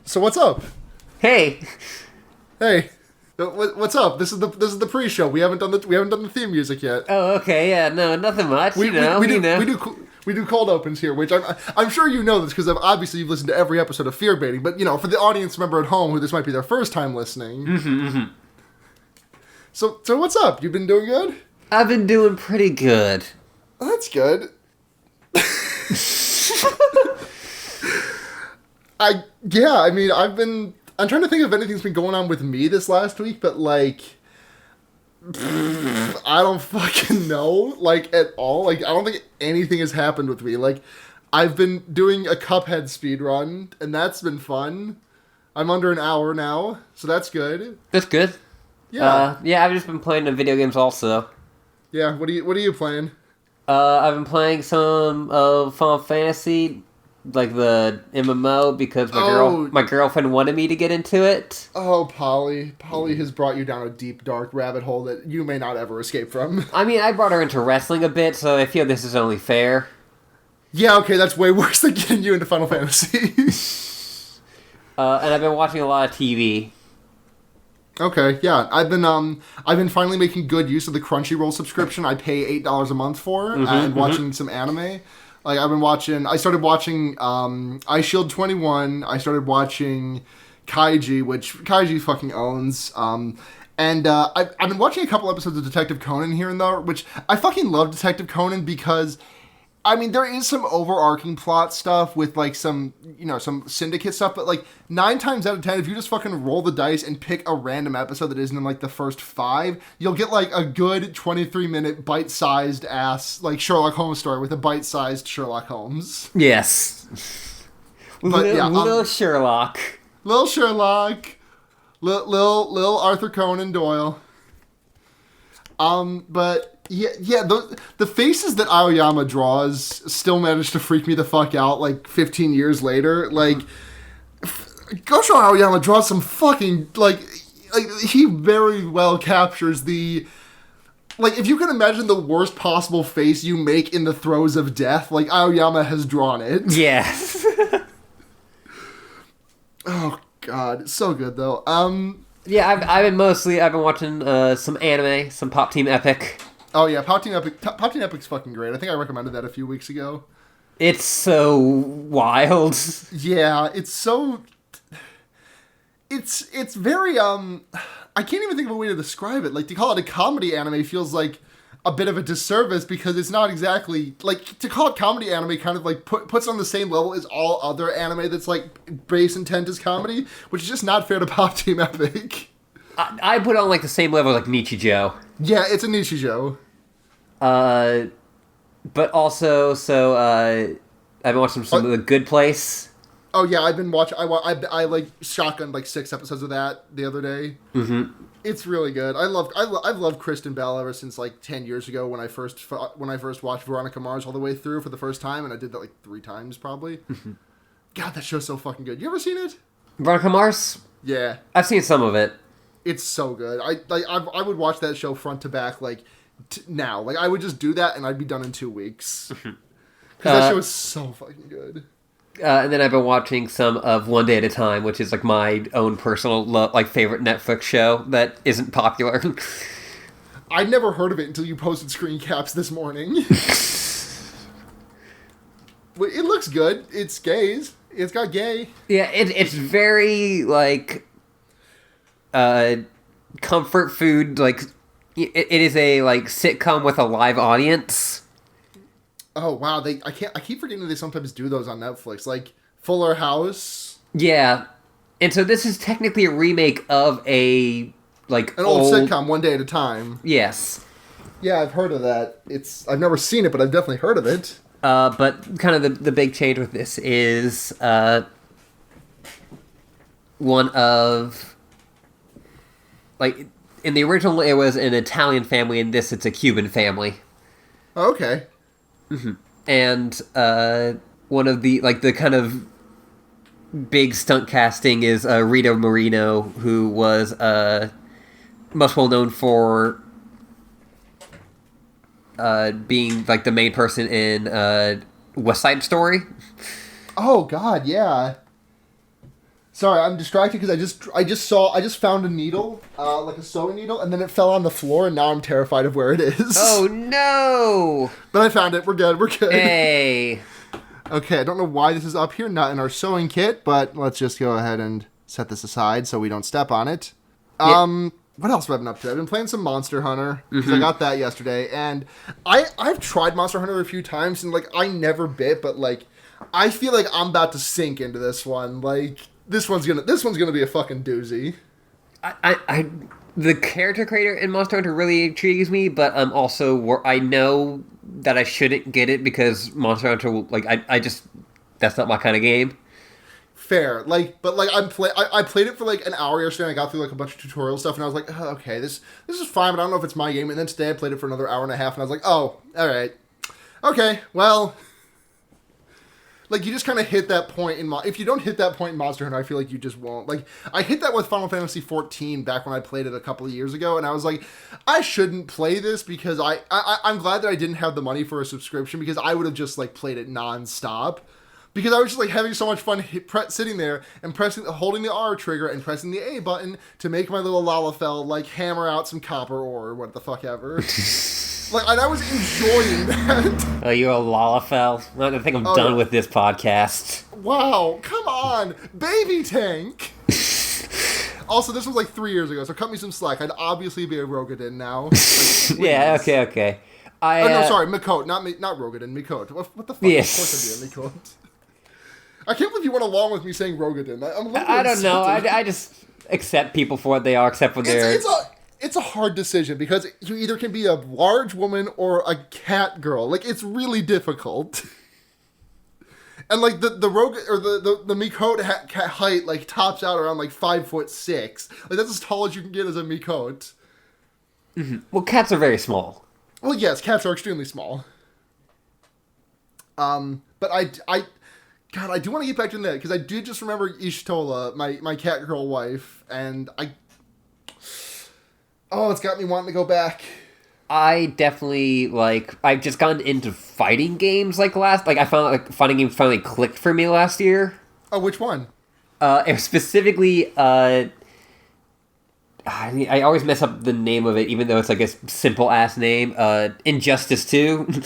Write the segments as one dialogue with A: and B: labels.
A: So what's up?
B: Hey.
A: Hey, what's up? This is the pre-show. We haven't done the theme music yet.
B: Oh, okay. Yeah, no, nothing much.
A: We do cold opens here, which I'm sure you know this because obviously you've listened to every episode of Fearbaiting. But for the audience member at home who this might be their first time listening. So what's up? You've been doing good?
B: I've been doing pretty good.
A: Oh, that's good. I'm trying to think if anything's been going on with me this last week, but I don't fucking know, at all. I don't think anything has happened with me. I've been doing a Cuphead speedrun, and that's been fun. I'm under an hour now, so that's good.
B: That's good.
A: Yeah.
B: I've just been playing the video games also.
A: Yeah, what are you playing?
B: I've been playing some of Final Fantasy, like the MMO, because my girlfriend wanted me to get into it.
A: Oh, Polly. Polly has brought you down a deep, dark rabbit hole that you may not ever escape from.
B: I mean, I brought her into wrestling a bit, so I feel this is only fair.
A: Yeah, okay, that's way worse than getting you into Final Fantasy.
B: And I've been watching a lot of TV.
A: Okay, yeah. I've been finally making good use of the Crunchyroll subscription I pay $8 a month for, and watching some anime. I started watching iShield 21, I started watching Kaiji, which Kaiji fucking owns, and I've been watching a couple episodes of Detective Conan here and there, which I fucking love Detective Conan because, there is some overarching plot stuff with, some syndicate stuff, but, 9 times out of 10, if you just fucking roll the dice and pick a random episode that isn't in, the first 5, you'll get, a good 23-minute bite-sized ass, Sherlock Holmes story with a bite-sized Sherlock Holmes.
B: Yes. Little Sherlock.
A: Little Sherlock. Little Arthur Conan Doyle. But... Yeah, the faces that Aoyama draws still manage to freak me the fuck out, 15 years later. Gosho Aoyama draws some fucking, he very well captures the... if you can imagine the worst possible face you make in the throes of death, Aoyama has drawn it.
B: Yeah.
A: Oh, God. It's so good, though.
B: Yeah, I've been watching some anime, some Pop Team Epic.
A: Oh yeah, Pop Team Epic's fucking great. I think I recommended that a few weeks ago.
B: It's so wild.
A: Yeah, it's so... It's very, I can't even think of a way to describe it. To call it a comedy anime feels like a bit of a disservice because it's not exactly... to call it comedy anime kind of, puts on the same level as all other anime that's, base intent is comedy, which is just not fair to Pop Team Epic.
B: I put it on, the same level as, Nichijou.
A: Yeah, it's a Nichijou.
B: But also, I've been watching some of The Good Place.
A: Oh yeah, I've been watching. I shotgunned 6 episodes of that the other day. Mm-hmm. It's really good. I've loved Kristen Bell ever since 10 years ago when I first watched Veronica Mars all the way through for the first time, and I did that 3 times probably. Mm-hmm. God, that show's so fucking good. You ever seen it?
B: Veronica Mars?
A: Yeah,
B: I've seen some of it.
A: It's so good. I would watch that show front to back now. I would just do that and I'd be done in 2 weeks. Because that show is so fucking good.
B: And then I've been watching some of One Day at a Time, which is my own personal favorite Netflix show that isn't popular.
A: I'd never heard of it until you posted screen caps this morning. It looks good. It's gays. It's got gay.
B: Yeah, it's very comfort food. It is a sitcom with a live audience.
A: Oh wow, I keep forgetting they sometimes do those on Netflix, Fuller House.
B: Yeah, and so this is technically a remake of an
A: old sitcom, One Day at a Time.
B: Yes.
A: Yeah, I've heard of that. I've never seen it, but I've definitely heard of it.
B: But kind of the big change with this is one of in the original it was an Italian family, in this it's a Cuban family.
A: Oh, okay.
B: Mm-hmm. And one of the the kind of big stunt casting is Rita Moreno, who was most well known for being the main person in West Side Story.
A: Oh God, yeah. Sorry, I'm distracted because I just found a needle, like a sewing needle, and then it fell on the floor, and now I'm terrified of where it is.
B: Oh no!
A: But I found it. We're good.
B: Hey.
A: Okay, I don't know why this is up here, not in our sewing kit, but let's just go ahead and set this aside so we don't step on it. What else have I been up to? I've been playing some Monster Hunter, because I got that yesterday, and I've tried Monster Hunter a few times, and, like, I never bit, but, like, I feel like I'm about to sink into this one. Like, this one's gonna be a fucking doozy.
B: The character creator in Monster Hunter really intrigues me, but I know that I shouldn't get it because Monster Hunter will, like, that's not my kind of game.
A: Fair, like, but like I played it for like an hour yesterday. And I got through like a bunch of tutorial stuff, and I was like, oh, okay, this is fine, but I don't know if it's my game. And then today I played it for another hour and a half, and I was like, oh, all right, okay, well, like you just kind of hit that point in if you don't hit that point in Monster Hunter, I feel like you just won't. Like I hit that with Final Fantasy XIV back when I played it a couple of years ago, and I was like, I shouldn't play this because I'm glad that I didn't have the money for a subscription because I would have just like played it nonstop. Because I was just like having so much fun sitting there and holding the R trigger and pressing the A button to make my little Lalafell like hammer out some copper ore or what the fuck ever. Like, and I was enjoying that.
B: Oh, you're a Lalafell? I think I'm done with this podcast.
A: Wow, come on, baby tank. Also, this was like 3 years ago, so cut me some slack. I'd obviously be a Rogadin now. Like,
B: yeah, okay.
A: No, sorry, Mikote, not Rogadin, Mikote. What the fuck?
B: Yes.
A: Of course I'd be a Mikote. I can't believe you went along with me saying Rogadin.
B: I don't know. I just accept people for what they are, except for their...
A: It's a hard decision because you either can be a large woman or a cat girl. Like, it's really difficult. And, like, the Mikote height, like, tops out around, like, 5'6". Like, that's as tall as you can get as a Mikote.
B: Mm-hmm. Well, cats are very small.
A: Well, yes, cats are extremely small. But God, I do want to get back to that, because I did just remember Ishtola, my cat girl wife, and it's got me wanting to go back.
B: I definitely, I've just gotten into fighting games, I found, fighting games finally clicked for me last year.
A: Oh, which one?
B: It was specifically, I always mess up the name of it, even though it's, like, a simple-ass name, Injustice 2.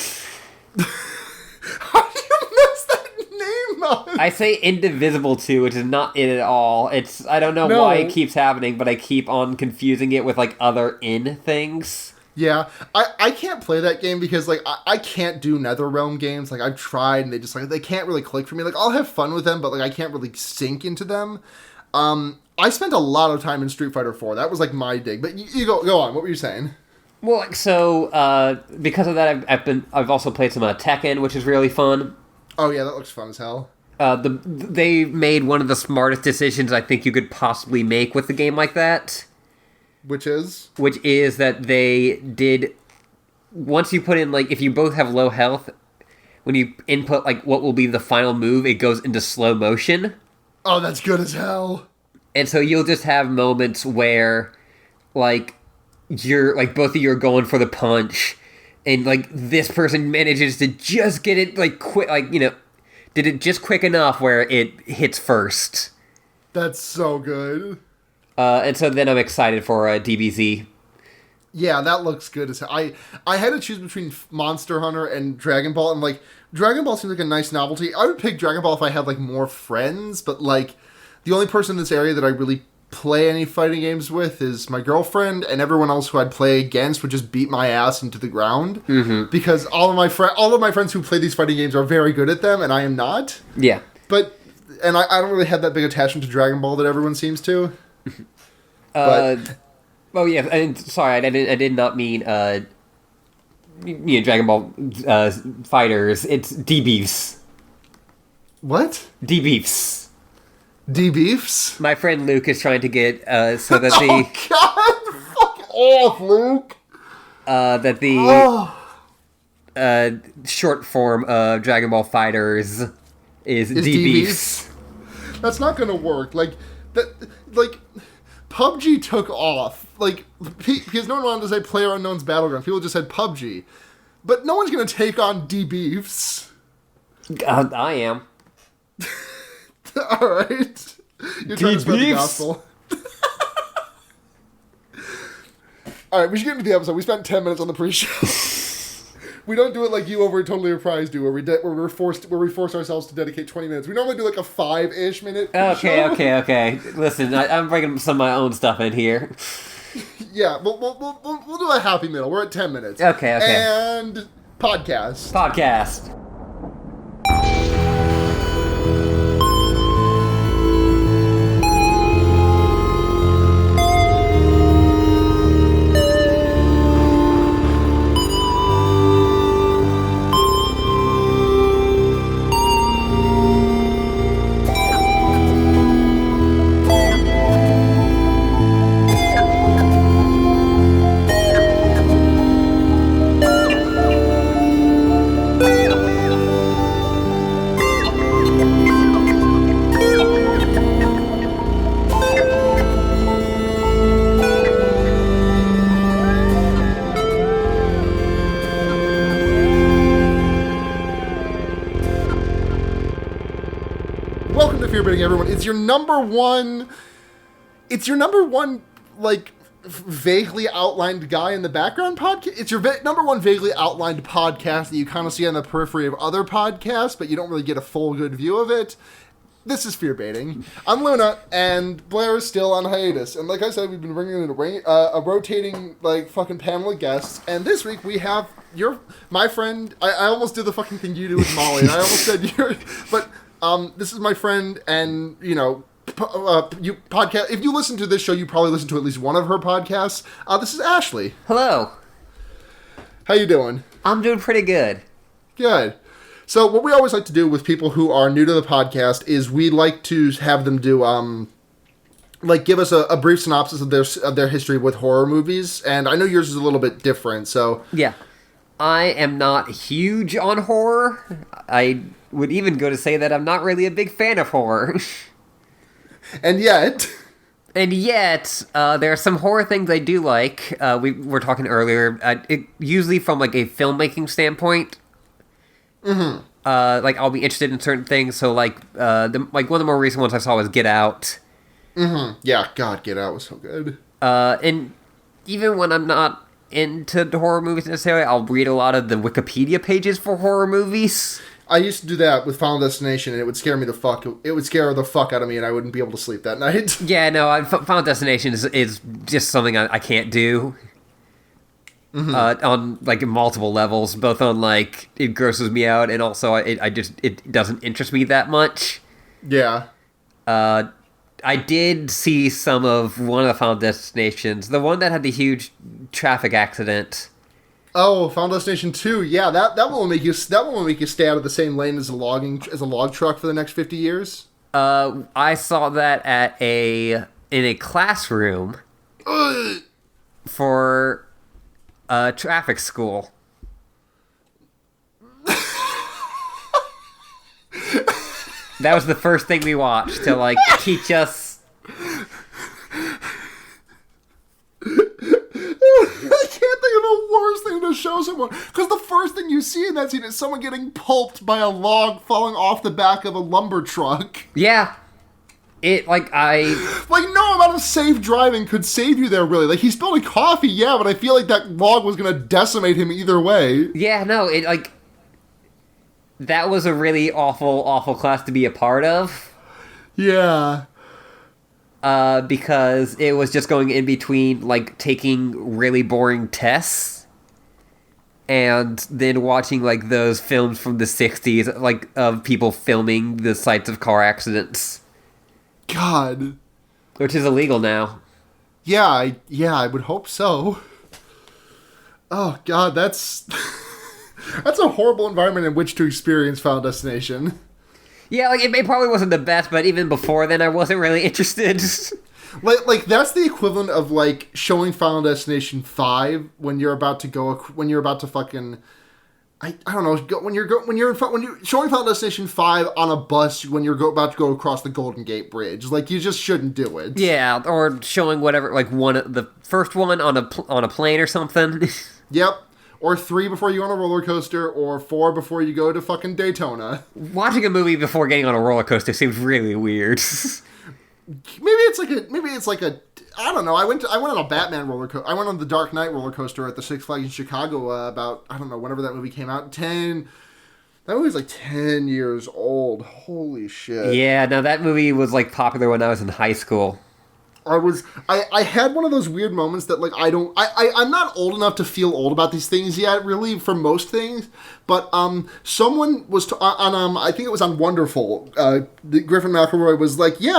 B: I say Indivisible 2, which is not it at all. I don't know why it keeps happening, but I keep on confusing it with, like, other things.
A: Yeah, I can't play that game because, like, I can't do NetherRealm games. Like, I've tried, and they can't really click for me. Like, I'll have fun with them, but, like, I can't really sink into them. I spent a lot of time in Street Fighter 4. That was, like, my dig. But you go on. What were you saying?
B: Well, so, because of that, I've also played some Tekken, which is really fun.
A: Oh, yeah, that looks fun as hell.
B: They made one of the smartest decisions I think you could possibly make with a game like that.
A: Which is?
B: Which is that they did... Once you put in, like, if you both have low health, when you input, like, what will be the final move, it goes into slow motion.
A: Oh, that's good as hell.
B: And so you'll just have moments where, like, both of you are going for the punch, and, like, this person manages to just get it, like, quick, like, did it just quick enough where it hits first.
A: That's so good.
B: And so then I'm excited for DBZ.
A: Yeah, that looks good as hell. I had to choose between Monster Hunter and Dragon Ball, and, like, Dragon Ball seems like a nice novelty. I would pick Dragon Ball if I had, like, more friends, but, like, the only person in this area that I really play any fighting games with is my girlfriend, and everyone else who I'd play against would just beat my ass into the ground. Mm-hmm. Because all of my friends who play these fighting games are very good at them, and I am not.
B: Yeah.
A: And I don't really have that big attachment to Dragon Ball that everyone seems to.
B: Oh yeah, and sorry, I did not mean Dragon Ball fighters. It's D-Beefs.
A: What?
B: D-Beefs.
A: D-Beefs?
B: My friend Luke is trying to get so that the...
A: Oh God! Fuck off, Luke!
B: That the short form of Dragon Ball fighters is D-Beefs.
A: That's not gonna work. Like PUBG took off. Like, because no one wanted to say PlayerUnknown's Battleground. People just said PUBG. But no one's gonna take on D-Beefs.
B: I am.
A: Alright. You're trying to spread the gospel. All right, we should get into the episode. We spent 10 minutes on the pre-show. We don't do it like you over at Totally Reprised do, where we force ourselves to dedicate 20 minutes. We normally do like a 5-ish minute pre-show.
B: Okay. Listen, I'm bringing some of my own stuff in here.
A: Yeah, we'll do a happy middle. We're at 10 minutes.
B: Okay.
A: And podcast. Welcome to Fearbaiting, everyone. It's your number one, like, vaguely outlined guy in the background podcast. It's your number one vaguely outlined podcast that you kind of see on the periphery of other podcasts, but you don't really get a full good view of it. This is Fearbaiting. I'm Luna, and Blair is still on hiatus. And like I said, we've been bringing in a rotating, like, fucking panel of guests. And this week we have my friend. I almost did the fucking thing you do with Molly. And I almost said but this is my friend, and you podcast. If you listen to this show, you probably listen to at least one of her podcasts. This is Ashley.
B: Hello.
A: How you doing?
B: I'm doing pretty good.
A: Good. So what we always like to do with people who are new to the podcast is we like to have them do give us a brief synopsis of their history with horror movies, and I know yours is a little bit different. So
B: yeah, I am not huge on horror. I would even go to say that I'm not really a big fan of horror.
A: And yet,
B: there are some horror things I do like. We were talking earlier, usually from like a filmmaking standpoint. Mm-hmm. Like I'll be interested in certain things. So like, one of the more recent ones I saw was Get Out.
A: Mm-hmm. Yeah, God, Get Out was so good.
B: And even when I'm not into the horror movies necessarily, I'll read a lot of the Wikipedia pages for horror movies.
A: I used to do that with Final Destination, and it would scare the fuck out of me, and I wouldn't be able to sleep that night.
B: Yeah, no, Final Destination is just something I can't do. Mm-hmm. On like multiple levels, both on like it grosses me out, and also it doesn't interest me that much.
A: Yeah.
B: I did see some of one of the Final Destinations, the one that had the huge traffic accident.
A: Oh, Final Destination 2. Yeah, that one will make you stay out of the same lane as a log truck for the next 50 years.
B: I saw that in a classroom for traffic school. That was the first thing we watched to like teach us.
A: I can't think of a worse thing to show someone, because the first thing you see in that scene is someone getting pulped by a log falling off the back of a lumber truck.
B: Yeah. No
A: amount of safe driving could save you there, really. Like, he spilled a coffee, yeah, but I feel like that log was going to decimate him either way.
B: Yeah, no, that was a really awful class to be a part of.
A: Yeah.
B: Because it was just going in between, like, taking really boring tests and then watching, like, those films from the 60s, like, of people filming the sites of car accidents.
A: God.
B: Which is illegal now.
A: Yeah, I would hope so. Oh, God, that's a horrible environment in which to experience Final Destination.
B: Yeah, like, it probably wasn't the best, but even before then, I wasn't really interested.
A: Like that's the equivalent of, like, showing Final Destination 5 when you're about to fucking, I don't know, when you're showing Final Destination 5 on a bus when you're about to go across the Golden Gate Bridge. Like, you just shouldn't do it.
B: Yeah, or showing whatever, like, the first one on a plane or something.
A: Yep. Or 3 before you go on a roller coaster, or 4 before you go to fucking Daytona.
B: Watching a movie before getting on a roller coaster seems really weird.
A: maybe it's like a I don't know. I went on a Batman roller coaster. I went on the Dark Knight roller coaster at the Six Flags in Chicago about I don't know whenever that movie came out. That movie's like 10 years old. Holy shit.
B: Yeah, no, that movie was like popular when I was in high school.
A: I had one of those weird moments that like I'm not old enough to feel old about these things yet, really, for most things. But someone was on I think it was on Wonderful. Griffin McElroy was like, yeah,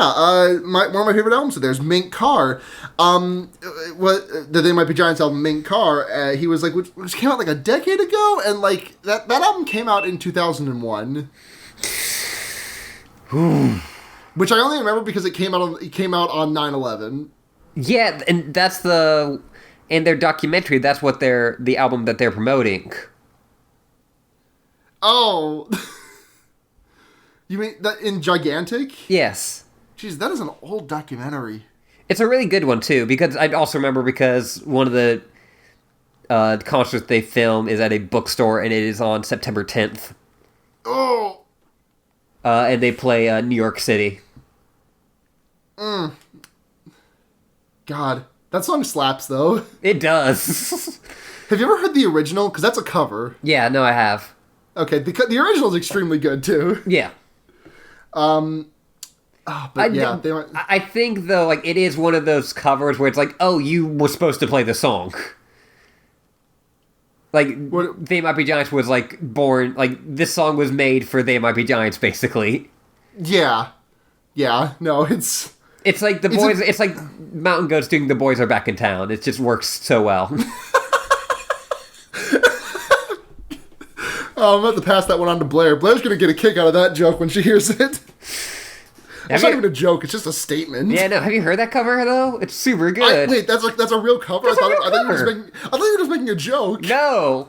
A: one of my favorite albums. There's Mink Car, the They Might Be Giants album, Mink Car. He was like, which came out like a decade ago, and like that album came out in 2001. Which I only remember because it came out on 9/11.
B: Yeah, and that's in their documentary. That's what the album that they're promoting.
A: Oh, you mean that in Gigantic?
B: Yes.
A: Jeez, that is an old documentary.
B: It's a really good one too, because I also remember because one of the concerts they film is at a bookstore, and it is on September 10th.
A: Oh.
B: And they play New York City.
A: God, that song slaps, though.
B: It does.
A: Have you ever heard the original? Because that's a cover.
B: Yeah, no, I have.
A: Okay, the original is extremely good, too.
B: Yeah.
A: But
B: I think, though, like, it is one of those covers where it's like, oh, you were supposed to play the song. Like, They Might Be Giants was, like, born... Like, this song was made for They Might Be Giants, basically.
A: Yeah. Yeah, no, it's...
B: It's like the boys... It's like Mountain Goats doing The Boys Are Back in Town. It just works so well.
A: Oh, I'm about to pass that one on to Blair. Blair's going to get a kick out of that joke when she hears it. It's not even a joke, it's just a statement.
B: Yeah, no, have you heard that cover, though? It's super good.
A: Wait, that's a real cover? I thought you were just making a joke.
B: No!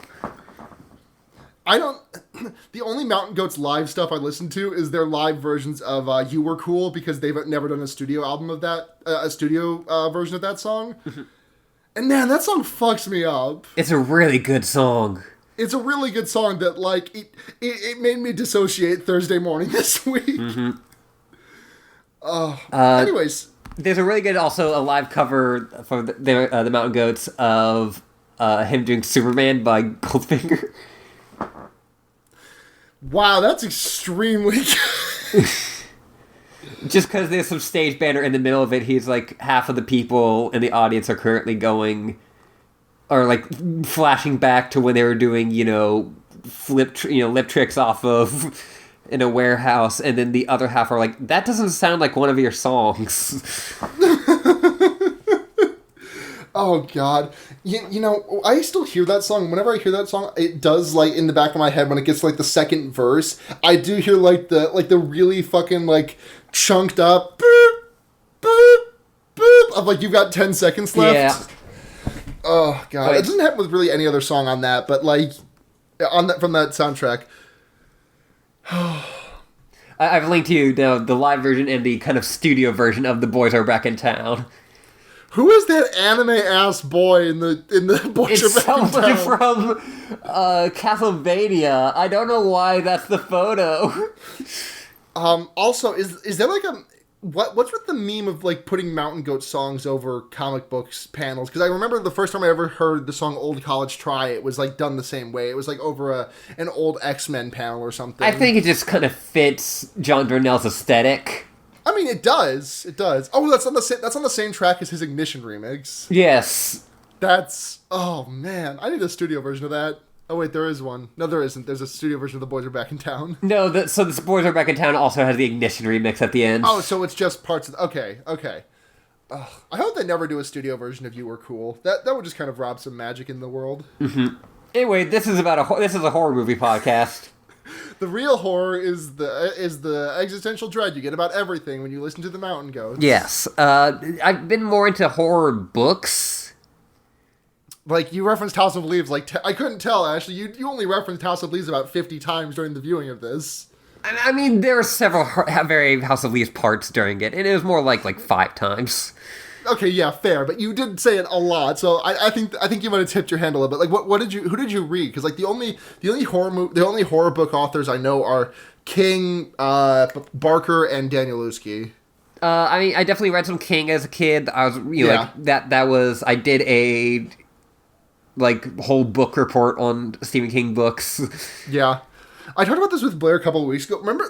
A: The only Mountain Goats live stuff I listen to is their live versions of You Were Cool, because they've never done a studio album of that, a studio version of that song. And man, that song fucks me up.
B: It's a really good song.
A: It's a really good song that, like, it made me dissociate Thursday morning this week.
B: Mm-hmm.
A: Anyways.
B: There's a really good, also, a live cover for the Mountain Goats of him doing Superman by Goldfinger.
A: Wow, that's extremely good.
B: Just because there's some stage banner in the middle of it, he's like, half of the people in the audience are currently going, or like, flashing back to when they were doing, lip tricks off of... in a warehouse, and then the other half are like, that doesn't sound like one of your songs.
A: Oh, God. I still hear that song. Whenever I hear that song, it does, like, in the back of my head, when it gets to, like, the second verse, I do hear, like, the really fucking, like, chunked up, boop, boop, boop, of, like, you've got 10 seconds left.
B: Yeah.
A: Oh, God.
B: Right.
A: It doesn't happen with really any other song on that, but, like, from that soundtrack.
B: I've linked to you now the live version and the kind of studio version of The Boys Are Back in Town.
A: Who is that anime-ass boy in the Boys Are Back in Town?
B: It's someone from Castlevania. I don't know why that's the photo.
A: Also, is there like what's with the meme of like putting Mountain Goat songs over comic books panels? Because I remember the first time I ever heard the song "Old College Try," it was like done the same way. It was like over an old X-Men panel or something.
B: I think it just kind of fits John Darnell's aesthetic.
A: I mean, it does. It does. Oh, that's on the same track as his Ignition remix.
B: Yes.
A: Oh man, I need a studio version of that. Oh wait, there is one. No, there isn't. There's a studio version of The Boys Are Back in Town.
B: No, so The Boys Are Back in Town also has the Ignition remix at the end.
A: Oh, so it's just parts of... Okay. Ugh, I hope they never do a studio version of You Were Cool. That would just kind of rob some magic in the world.
B: Mm-hmm. Anyway, this is a horror movie podcast.
A: The real horror is the existential dread you get about everything when you listen to the Mountain Goats.
B: Yes. I've been more into horror books.
A: Like, you referenced House of Leaves, like, I couldn't tell, Ashley. You only referenced House of Leaves about 50 times during the viewing of this.
B: I mean, there were several very House of Leaves parts during it, and it was more like 5 times.
A: Okay, yeah, fair, but you did say it a lot, so I think you might have tipped your hand a little bit. Like, who did you read? Because like the only horror book authors I know are King, Barker, and Danielewski.
B: I mean, I definitely read some King as a kid. I was,
A: Yeah.
B: like that was I did a like whole book report on Stephen King books.
A: Yeah. I talked about this with Blair a couple of weeks ago. Remember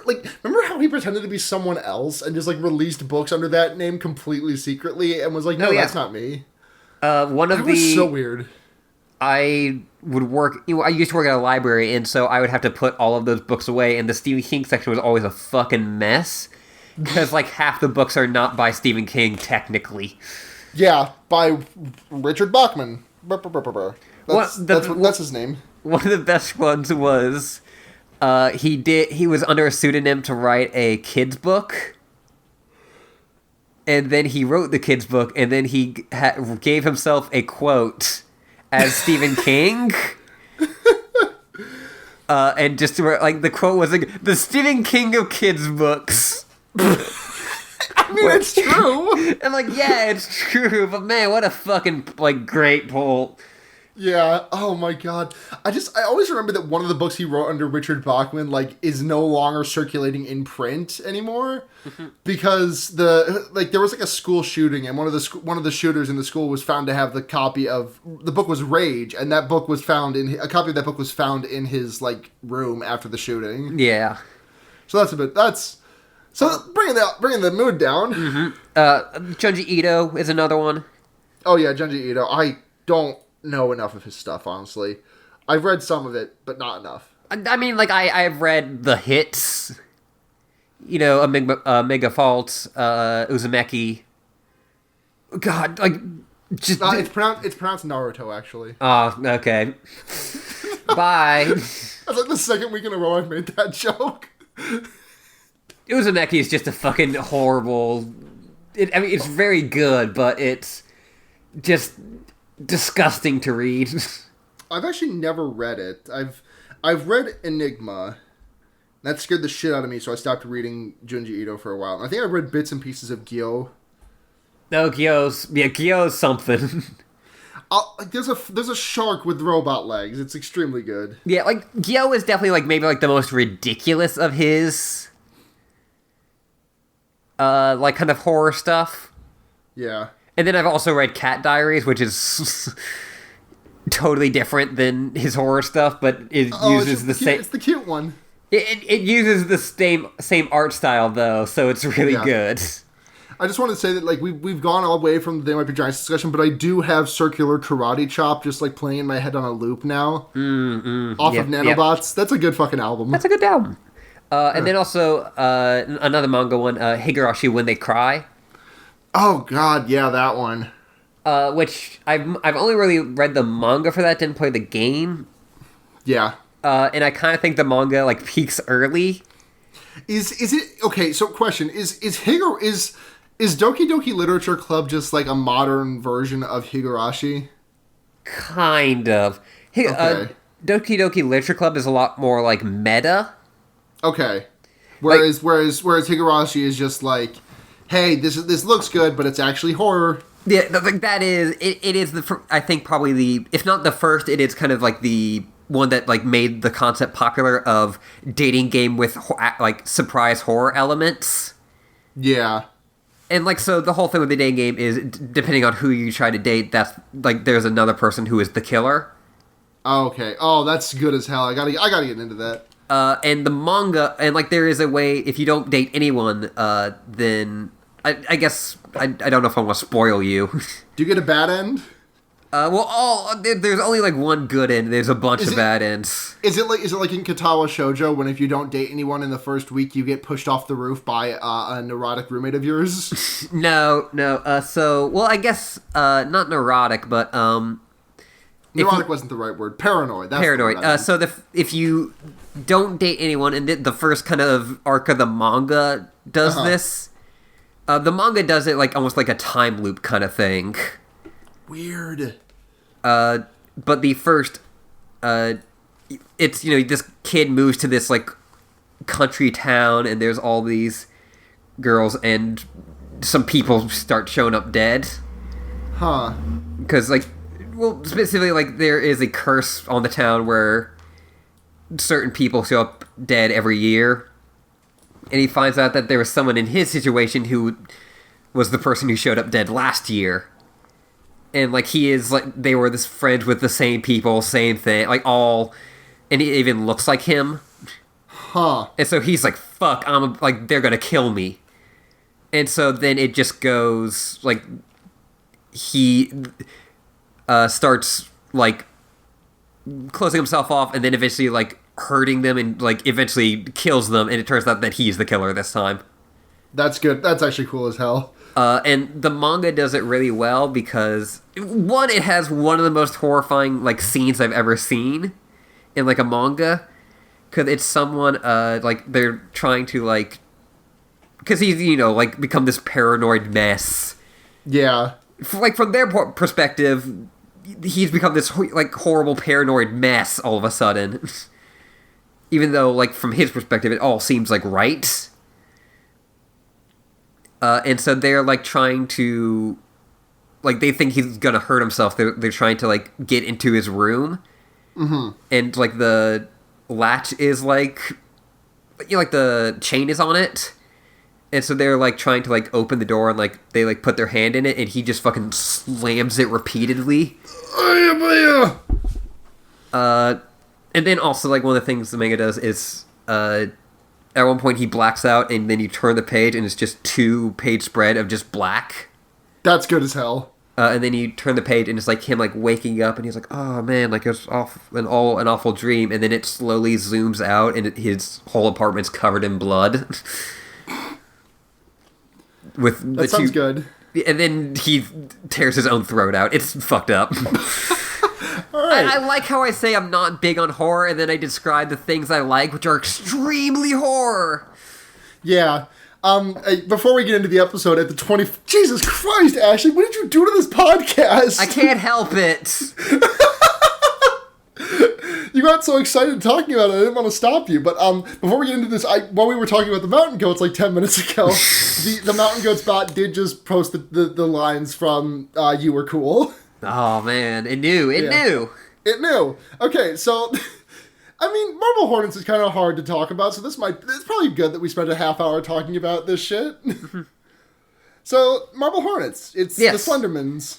A: how he pretended to be someone else and just like released books under that name completely secretly and was like, no,
B: Oh, yeah.
A: that's not me.
B: One of
A: That
B: the
A: was so weird.
B: I would work. I used to work at a library, and so I would have to put all of those books away. And the Stephen King section was always a fucking mess because like half the books are not by Stephen King technically.
A: Yeah, by Richard Bachman. That's his name.
B: One of the best ones was he was under a pseudonym to write a kids book, and then he wrote the kids book, and then he gave himself a quote as Stephen King. And just like the quote was like, "The Stephen King of kids books."
A: I mean, it's true.
B: I'm like, yeah, it's true, but man, what a fucking like great pull.
A: Yeah. Oh my god. I always remember that one of the books he wrote under Richard Bachman like is no longer circulating in print anymore because there was like a school shooting and one of the shooters in the school was found to have the copy of the book was Rage, and that book was found in a copy of that book was found in his like room after the shooting.
B: Yeah.
A: So bringing the mood down.
B: Junji Ito is another one.
A: Oh yeah, Junji Ito. I don't know enough of his stuff, honestly. I've read some of it, but not enough.
B: I mean, like I've read the hits. Mega Fault, Uzumaki. God, like just
A: it's pronounced Naruto, actually.
B: Oh, okay. Bye.
A: That's like the second week in a row I've made that joke.
B: Uzumaki is just a fucking horrible. It's very good, but it's just disgusting to read.
A: I've actually never read it. I've read Enigma. That scared the shit out of me, so I stopped reading Junji Ito for a while. I think I've read bits and pieces of Gyo.
B: No, Gyo's something.
A: There's a shark with robot legs. It's extremely good.
B: Yeah, like Gyo is definitely like maybe like the most ridiculous of his like kind of horror stuff.
A: Yeah.
B: And then I've also read Cat Diaries, which is totally different than his horror stuff, but it uses the same.
A: It's the cute one.
B: It uses the same art style though, so it's really good.
A: I just want to say that like we've gone all the way from the They Might Be Giants discussion, but I do have Circular Karate Chop just like playing in my head on a loop now. Off of Nanobots. Yep. That's a good fucking album.
B: That's a good album. And then also another manga one, Higurashi When They Cry.
A: Oh god, yeah, that one.
B: Which I've only really read the manga for that, didn't play the game.
A: Yeah.
B: And I kind of think the manga like peaks early.
A: Is it okay? So, question is Doki Doki Literature Club just like a modern version of Higurashi?
B: Kind of.
A: Okay.
B: Doki Doki Literature Club is a lot more like meta.
A: Okay. Whereas Higurashi is just like, hey, this looks good, but it's actually horror.
B: Yeah, that is it is I think probably the, if not the first, it is kind of like the one that like made the concept popular of dating game with like surprise horror elements.
A: Yeah.
B: And like, so the whole thing with the dating game is depending on who you try to date, that's like there's another person who is the killer.
A: Okay. Oh, that's good as hell. I gotta get into that.
B: And the manga, and like there is a way, if you don't date anyone, then I guess I don't know if I want to spoil you.
A: Do you get a bad end?
B: There's only like one good end. There's a bunch of bad ends.
A: Is it like in Katawa Shoujo when if you don't date anyone in the first week you get pushed off the roof by a neurotic roommate of yours?
B: No. I guess not neurotic, but
A: neurotic wasn't the right word. Paranoid. That's
B: paranoid. If you don't date anyone, and the first kind of arc of the manga does this, the manga does it like almost like a time loop kind of thing.
A: Weird.
B: But the first, it's, this kid moves to this, like, country town, and there's all these girls, and some people start showing up dead.
A: Huh.
B: Because, like, well, specifically, like, there is a curse on the town where certain people show up dead every year. and he finds out that there was someone in his situation who was the person who showed up dead last year. And, like, he is, like, they were this friends with the same people, same thing, like, all, and he even looks like him.
A: Huh.
B: And so he's like, fuck, they're gonna kill me. And so then it just goes, like, he starts, like, closing himself off, and then eventually, like, hurting them, and, like, eventually kills them, and it turns out that he's the killer this time.
A: That's good. That's actually cool as hell.
B: And the manga does it really well because, one, it has one of the most horrifying, like, scenes I've ever seen in, like, a manga. Because it's someone, like, they're trying to, like... Because he's, you know, like, become this paranoid mess.
A: Yeah.
B: Like, from their perspective, he's become this, like, horrible paranoid mess all of a sudden. Even though, like, from his perspective, it all seems, like, right. And so they're, like, trying to... Like, they think he's gonna hurt himself. They're trying to, like, get into his room.
A: Mm-hmm.
B: And, like, the latch is, like... You know, like, the chain is on it. And so they're, like, trying to, like, open the door, and, like, they, like, put their hand in it, and he just fucking slams it repeatedly. And then also, like, one of the things the manga does is... At one point, he blacks out, and then you turn the page, and it's just 2-page spread of just black.
A: That's good as hell.
B: And then you turn the page, and it's like him, like, waking up, and he's like, "Oh man, like, it was an awful dream." And then it slowly zooms out, and his whole apartment's covered in blood.
A: That sounds good.
B: And then he tears his own throat out. It's fucked up.
A: Right.
B: I like how I say I'm not big on horror, and then I describe the things I like, which are extremely horror.
A: Yeah. Before we get into the episode, at the 20... Jesus Christ, Ashley, what did you do to this podcast?
B: I can't help it.
A: You got so excited talking about it, I didn't want to stop you. But before we get into this, while we were talking about the mountain goats like 10 minutes ago, the mountain goats bot did just post the lines from You Were Cool.
B: Oh, man. It knew. It knew. Okay, so... I mean, Marble Hornets is kind of hard to talk about, so it's probably good that we spent a half hour talking about this shit. So, Marble Hornets, it's the Slendermans.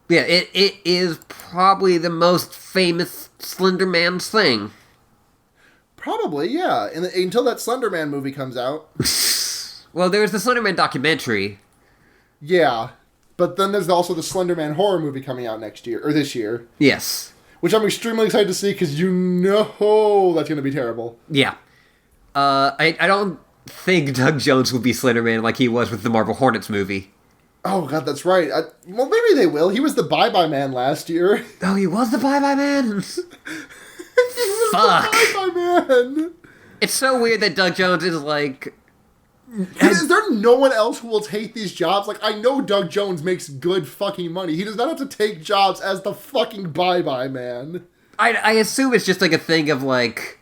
B: Yeah, it is probably the most famous Slenderman thing.
A: Probably, yeah. Until that Slenderman movie comes out.
B: Well, there's the Slenderman documentary.
A: Yeah, but then there's also the Slenderman horror movie coming out next year, or this year.
B: Yes.
A: Which I'm extremely excited to see, because you know that's going to be terrible.
B: Yeah. I don't think Doug Jones will be Slenderman like he was with the Marble Hornets movie.
A: Oh, God, that's right. Well, maybe they will. He was the Bye-Bye Man last year.
B: Oh, he was the Bye-Bye Man?
A: Fuck.
B: The
A: Bye-Bye Man.
B: It's so weird that Doug Jones is like...
A: Is there no one else who will take these jobs? Like, I know Doug Jones makes good fucking money. He does not have to take jobs as the fucking Bye-Bye Man.
B: I assume it's just like a thing of like...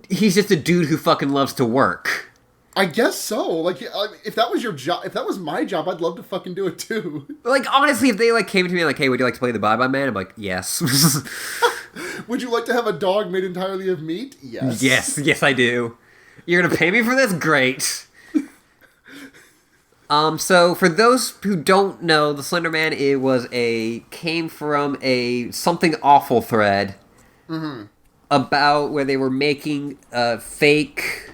B: He's just a dude who fucking loves to work.
A: I guess so. Like, if that was your job, if that was my job, I'd love to fucking do it too.
B: Like, honestly, if they like came to me like, "Hey, would you like to play the Bye-Bye Man?" I'm like, yes.
A: Would you like to have a dog made entirely of meat? Yes.
B: Yes, I do. You're gonna pay me for this? Great. So for those who don't know, the Slenderman came from a Something Awful thread about where they were making fake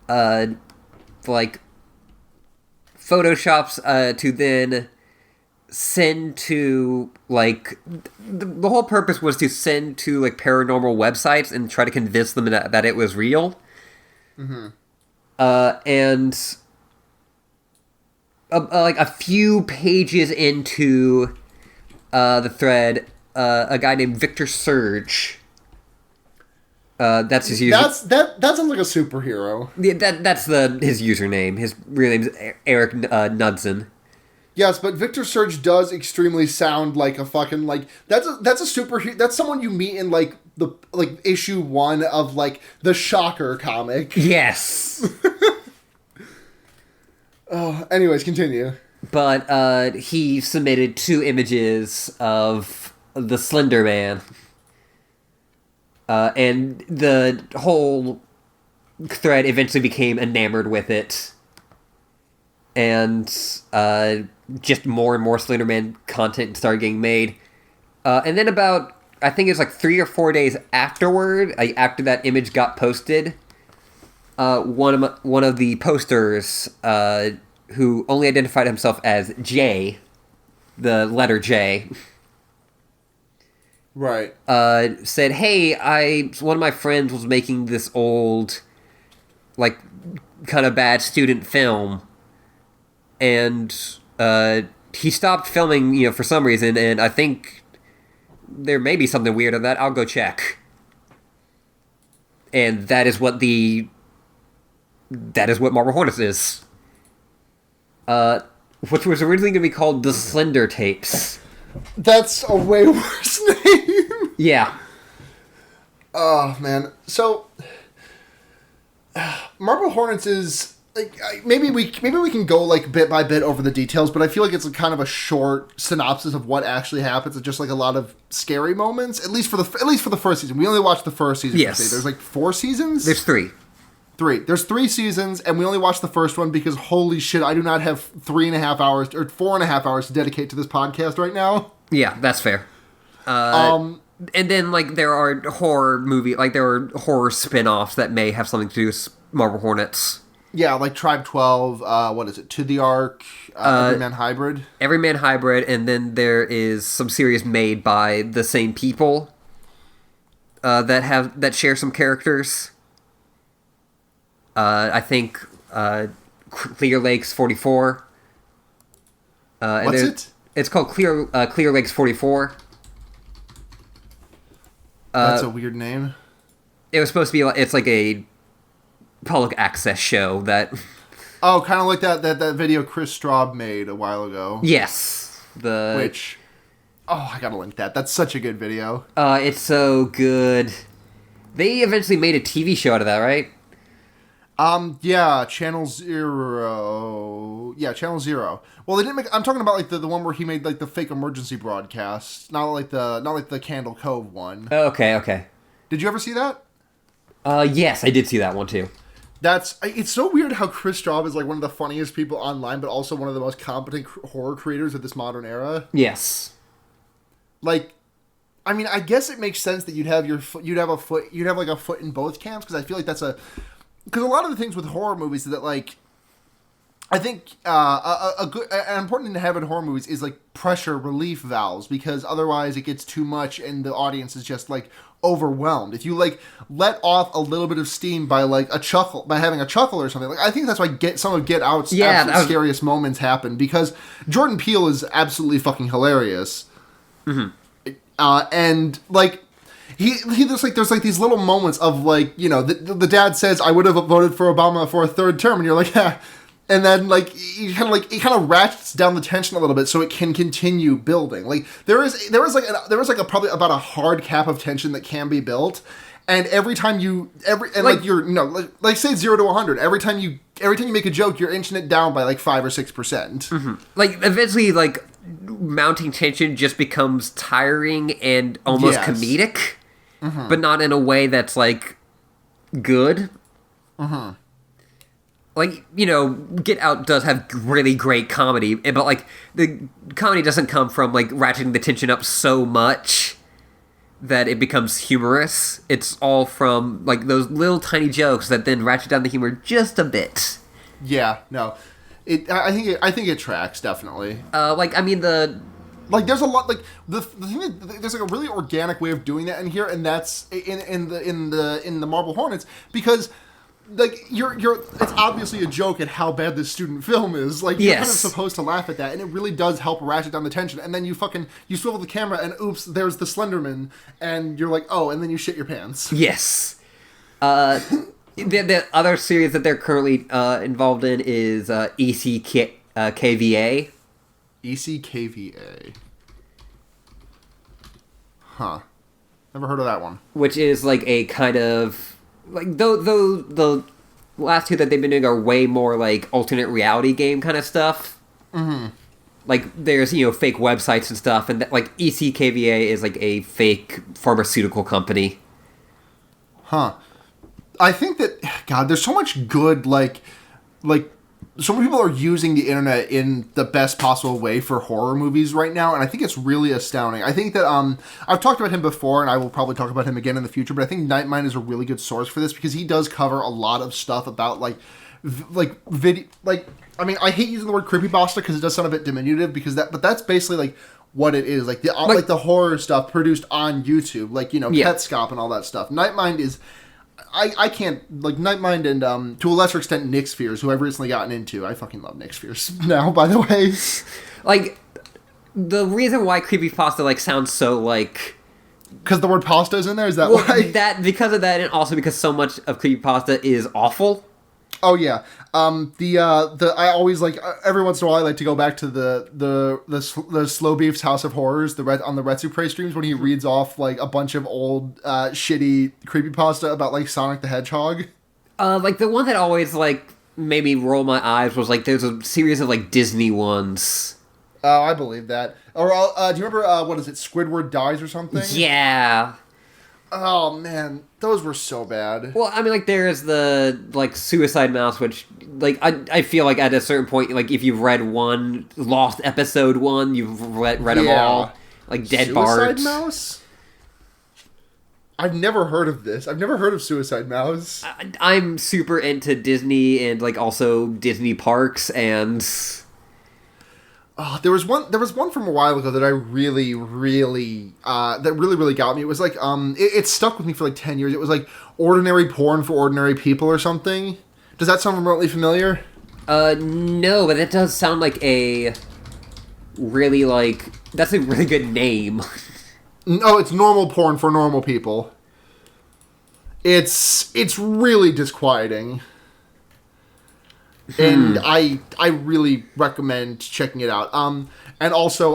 B: like photoshops to then send to like the whole purpose was to send to like paranormal websites and try to convince them that it was real. And like a few pages into the thread, a guy named Victor Surge. That's his user.
A: That sounds like a superhero.
B: Yeah, that's his username. His real name's Eric Knudsen.
A: Yes, but Victor Surge does extremely sound like a fucking like that's a superhero. That's someone you meet in like the issue 1 of like the Shocker comic.
B: Yes.
A: Oh, anyways, continue.
B: But he submitted 2 images of the Slender Man. And the whole thread eventually became enamored with it. And just more and more Slenderman content started getting made. And then about, I think it was like 3 or 4 days afterward, after that image got posted, one of the posters, who only identified himself as J, the letter J,
A: right,
B: said, "Hey, one of my friends was making this old, like, kind of bad student film, and he stopped filming, for some reason, and I think there may be something weird on that. I'll go check." And that is what Marble Hornets is. Which was originally going to be called the Slender Tapes.
A: That's a way worse name.
B: Yeah.
A: Oh, man. So, Marble Hornets is... maybe we can go like bit by bit over the details, but I feel like it's kind of a short synopsis of what actually happens. It's just like a lot of scary moments, at least for the first season. We only watched the first season.
B: Yes.
A: There's like 4 seasons.
B: There's 3.
A: There's 3 seasons, and we only watched the first one because holy shit, I do not have 3.5 hours or 4.5 hours to dedicate to this podcast right now.
B: Yeah, that's fair. And then like there are horror spin-offs that may have something to do with Marble Hornets.
A: Yeah, like Tribe 12, what is it? To the Ark, Everyman Hybrid.
B: Everyman Hybrid, and then there is some series made by the same people that share some characters. I think Clear Lakes 44.
A: What's it?
B: It's called Clear Lakes 44.
A: That's a weird name.
B: It was supposed to be it's like a public access show that...
A: Oh, kind of like that video Chris Straub made a while ago.
B: Yes.
A: I gotta link that. That's such a good video.
B: It's so good. They eventually made a TV show out of that, right?
A: Yeah, Channel Zero. Yeah, Channel Zero. Well, they didn't make... I'm talking about like the one where he made like the fake emergency broadcast, not like the Candle Cove one.
B: Oh, okay.
A: Did you ever see that?
B: Yes, I did see that one too.
A: It's so weird how Chris Straub is like one of the funniest people online, but also one of the most competent horror creators of this modern era.
B: Yes.
A: Like, I mean, I guess it makes sense that you'd have like a foot in both camps, because I feel like because a lot of the things with horror movies that like, I think an important thing to have in horror movies is like pressure relief valves, because otherwise it gets too much and the audience is just like overwhelmed. If you like let off a little bit of steam by like having a chuckle or something, like I think that's why some of Get Out's scariest moments happen, because Jordan Peele is absolutely fucking hilarious. Mm-hmm. And like there's like these little moments of like, the dad says, "I would have voted for Obama for a 3rd term," and you're like, yeah. And then like it kind of ratchets down the tension a little bit so it can continue building. Like there was probably about a hard cap of tension that can be built, and every time you're say 0 to 100, every time you make a joke, you're inching it down by like 5 or 6%.
B: Mm-hmm. Like eventually, like mounting tension just becomes tiring and almost comedic, mm-hmm. but not in a way that's like good. Mm-hmm. Like, Get Out does have really great comedy, but, like, the comedy doesn't come from, like, ratcheting the tension up so much that it becomes humorous. It's all from, like, those little tiny jokes that then ratchet down the humor just a bit.
A: Yeah, no. I think it tracks, definitely.
B: Like, I mean,
A: there's a lot, like, the thing that, there's, like, a really organic way of doing that in here, and that's in the Marble Hornets, because... Like, it's obviously a joke at how bad this student film is. Like, you're kind of supposed to laugh at that, and it really does help ratchet down the tension. And then you swivel the camera, and oops, there's the Slenderman, and you're like, oh, and then you shit your pants.
B: Yes. The other series that they're currently involved in is ECKVA. ECKVA.
A: Huh. Never heard of that one.
B: Which is, like, a kind of... Like, though the last 2 that they've been doing are way more, like, alternate reality game kind of stuff. Mm-hmm. Like, there's, fake websites and stuff, and, like, ECKVA is, like, a fake pharmaceutical company.
A: Huh. I think that, God, there's so much good, like, so many people are using the internet in the best possible way for horror movies right now, and I think it's really astounding. I think that, I've talked about him before, and I will probably talk about him again in the future, but I think Nightmind is a really good source for this, because he does cover a lot of stuff about, video, I mean, I hate using the word creepypasta, because it does sound a bit diminutive, but that's basically, what it is, the horror stuff produced on YouTube, Petscop and all that stuff. Nightmind is... I can't, Nightmind and, to a lesser extent, Nick Spheres, who I've recently gotten into. I fucking love Nick Spheres now, by the way.
B: The reason why creepypasta, sounds so,
A: because the word pasta is in there? Is that why?
B: Because of that, and also because so much of creepypasta is awful.
A: Oh, yeah. I always, every once in a while, I like to go back to the Slow Beef's House of Horrors, on the Retsu Prey streams, when he reads off, a bunch of old, shitty creepypasta about, Sonic the Hedgehog.
B: The one that always, made me roll my eyes was, there's a series of, Disney ones.
A: Oh, I believe that. Or, do you remember, what is it, Squidward Dies or something?
B: Yeah.
A: Oh, man. Those were so bad.
B: Well, I mean, there's the, Suicide Mouse, which, I feel like at a certain point, if you've read one, Lost Episode 1, you've read them all. Dead Bart.
A: Suicide Mouse? I've never heard of this. I've never heard of Suicide Mouse.
B: I'm super into Disney and, also Disney parks, and...
A: Oh, there was one from a while ago that I really, really got me. It was it stuck with me for 10 years. It was ordinary porn for ordinary people or something. Does that sound remotely familiar?
B: No, but it does sound like a really that's a really good name.
A: No, it's normal porn for normal people. It's really disquieting. And I really recommend checking it out. And also,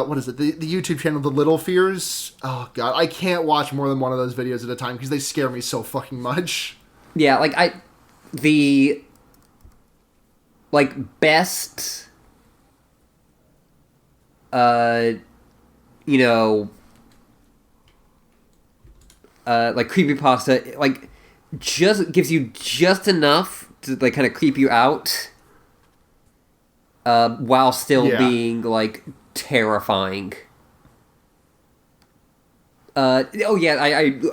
A: what is it? The YouTube channel, The Little Fears. Oh, God. I can't watch more than one of those videos at a time because they scare me so fucking much.
B: Yeah, best, creepypasta, just gives you just enough to kind of creep you out, while still being terrifying. I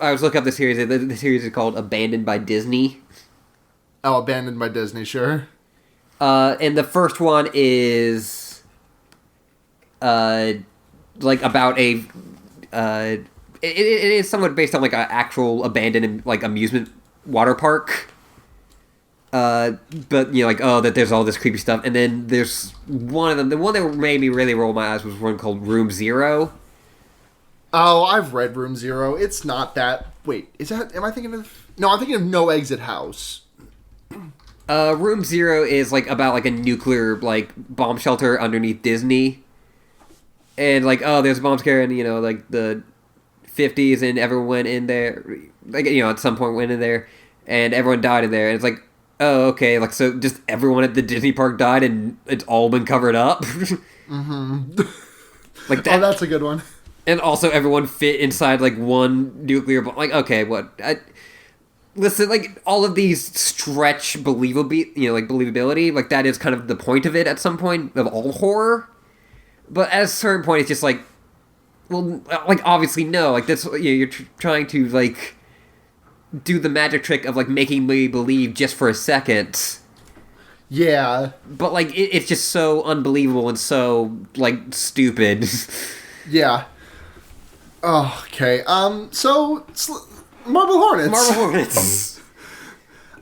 B: was looking up the series. The series is called Abandoned by Disney.
A: Oh, Abandoned by Disney, sure.
B: And the first one is about a it is somewhat based on an actual abandoned amusement water park. But that there's all this creepy stuff, and then there's one of them. The one that made me really roll my eyes was one called Room Zero.
A: Oh, I've read Room Zero. It's not that. Wait, is that? Am I thinking of? No, I'm thinking of No Exit House.
B: Room Zero is about a nuclear bomb shelter underneath Disney, and there's a bomb scare in the 50s, and everyone went in there. At some point went in there, and everyone died in there, and it's oh, okay, so just everyone at the Disney park died and it's all been covered up?
A: Mm-hmm.
B: That.
A: Oh, that's a good one.
B: And also everyone fit inside, one nuclear bomb. Okay, what? Listen, all of these stretch believability, that is kind of the point of it at some point, of all horror. But at a certain point, it's just well, obviously no. That's, you're trying to, do the magic trick of making me believe just for a second.
A: Yeah.
B: But it's just so unbelievable and so stupid.
A: Yeah. Oh, okay. So Marble Hornets.
B: Marble Hornets.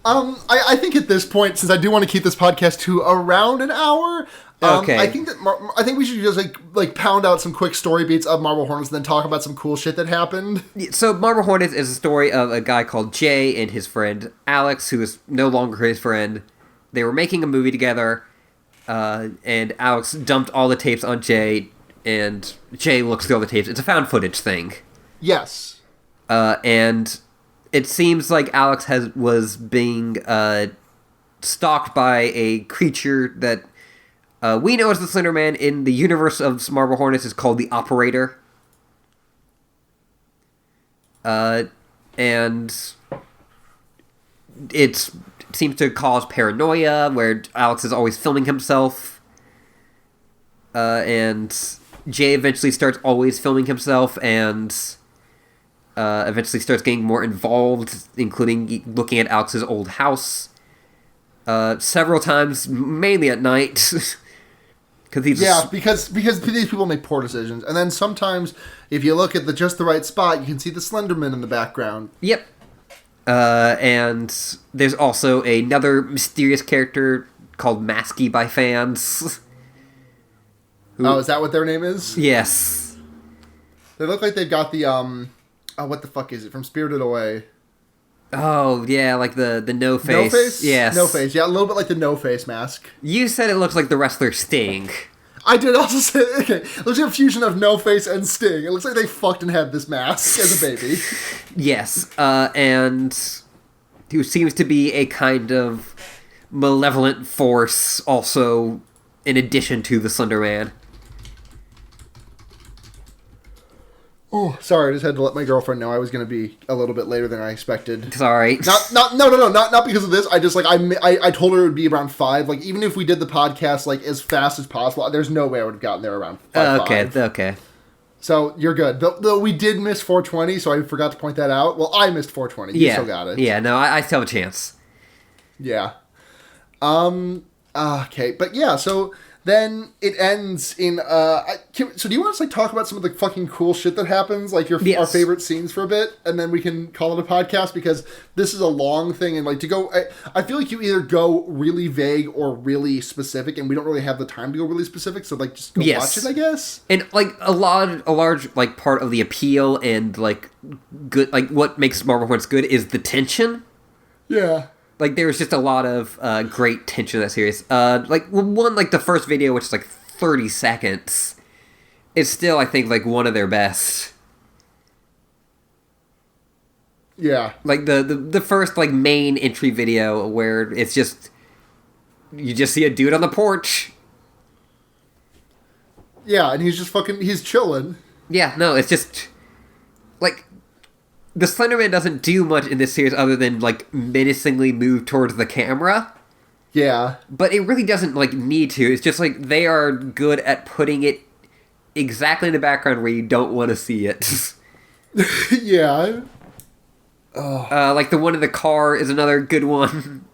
A: I think at this point, since I do want to keep this podcast to around an hour,
B: okay.
A: I think we should just pound out some quick story beats of Marble Hornets and then talk about some cool shit that happened.
B: So Marble Hornets is a story of a guy called Jay and his friend Alex, who is no longer his friend. They were making a movie together, and Alex dumped all the tapes on Jay, and Jay looks through all the tapes. It's a found footage thing.
A: Yes.
B: And it seems like Alex was being stalked by a creature that we know as the Slenderman. In the universe of Marble Hornets is called the Operator. And it seems to cause paranoia, where Alex is always filming himself, and Jay eventually starts always filming himself, and eventually starts getting more involved, including looking at Alex's old house several times, mainly at night.
A: Because these people make poor decisions, and then sometimes if you look at just the right spot, you can see the Slenderman in the background.
B: Yep. And there's also another mysterious character called Masky by fans.
A: Is that what their name is?
B: Yes.
A: They look like they've got the what the fuck is it from Spirited Away?
B: Oh yeah, like the no face.
A: No face?
B: Yes.
A: No face. Yeah, a little bit like the no face mask.
B: You said it looks like the wrestler Sting.
A: I did also say, okay, it looks like a fusion of No Face and Sting. It looks like they fucked and had this mask as a baby.
B: Yes, and who seems to be a kind of malevolent force also in addition to the Slender Man.
A: Oh, sorry, I just had to let my girlfriend know I was going to be a little bit later than I expected.
B: Sorry.
A: Not because of this. I just, I told her it would be around 5. Like, even if we did the podcast, like, as fast as possible, there's no way I would have gotten there around 5.
B: Okay.
A: So, you're good. Though we did miss 420, so I forgot to point that out. Well, I missed 420. You still got it.
B: Yeah, no, I still have a chance.
A: Yeah. Okay, but yeah, so then it ends in, so do you want us to, like, talk about some of the fucking cool shit that happens, like our favorite scenes for a bit, and then we can call it a podcast, because this is a long thing, and like to go, I feel like you either go really vague or really specific, and we don't really have the time to go really specific, so like just go watch it, I guess.
B: And like a large like part of the appeal and like good, like what makes Marble Hornets good is the tension.
A: Yeah.
B: Like, there's just a lot of great tension in that series. Like, the first video, which is, like, 30 seconds, is still, I think, like, one of their best.
A: Yeah.
B: Like, the first, like, main entry video where it's just... You just see a dude on the porch.
A: Yeah, and he's chilling.
B: Yeah, no, it's just... Like... The Slenderman doesn't do much in this series other than, like, menacingly move towards the camera.
A: Yeah.
B: But it really doesn't, like, need to. It's just, like, they are good at putting it exactly in the background where you don't want to see it.
A: Yeah.
B: Like, the one in the car is another good one.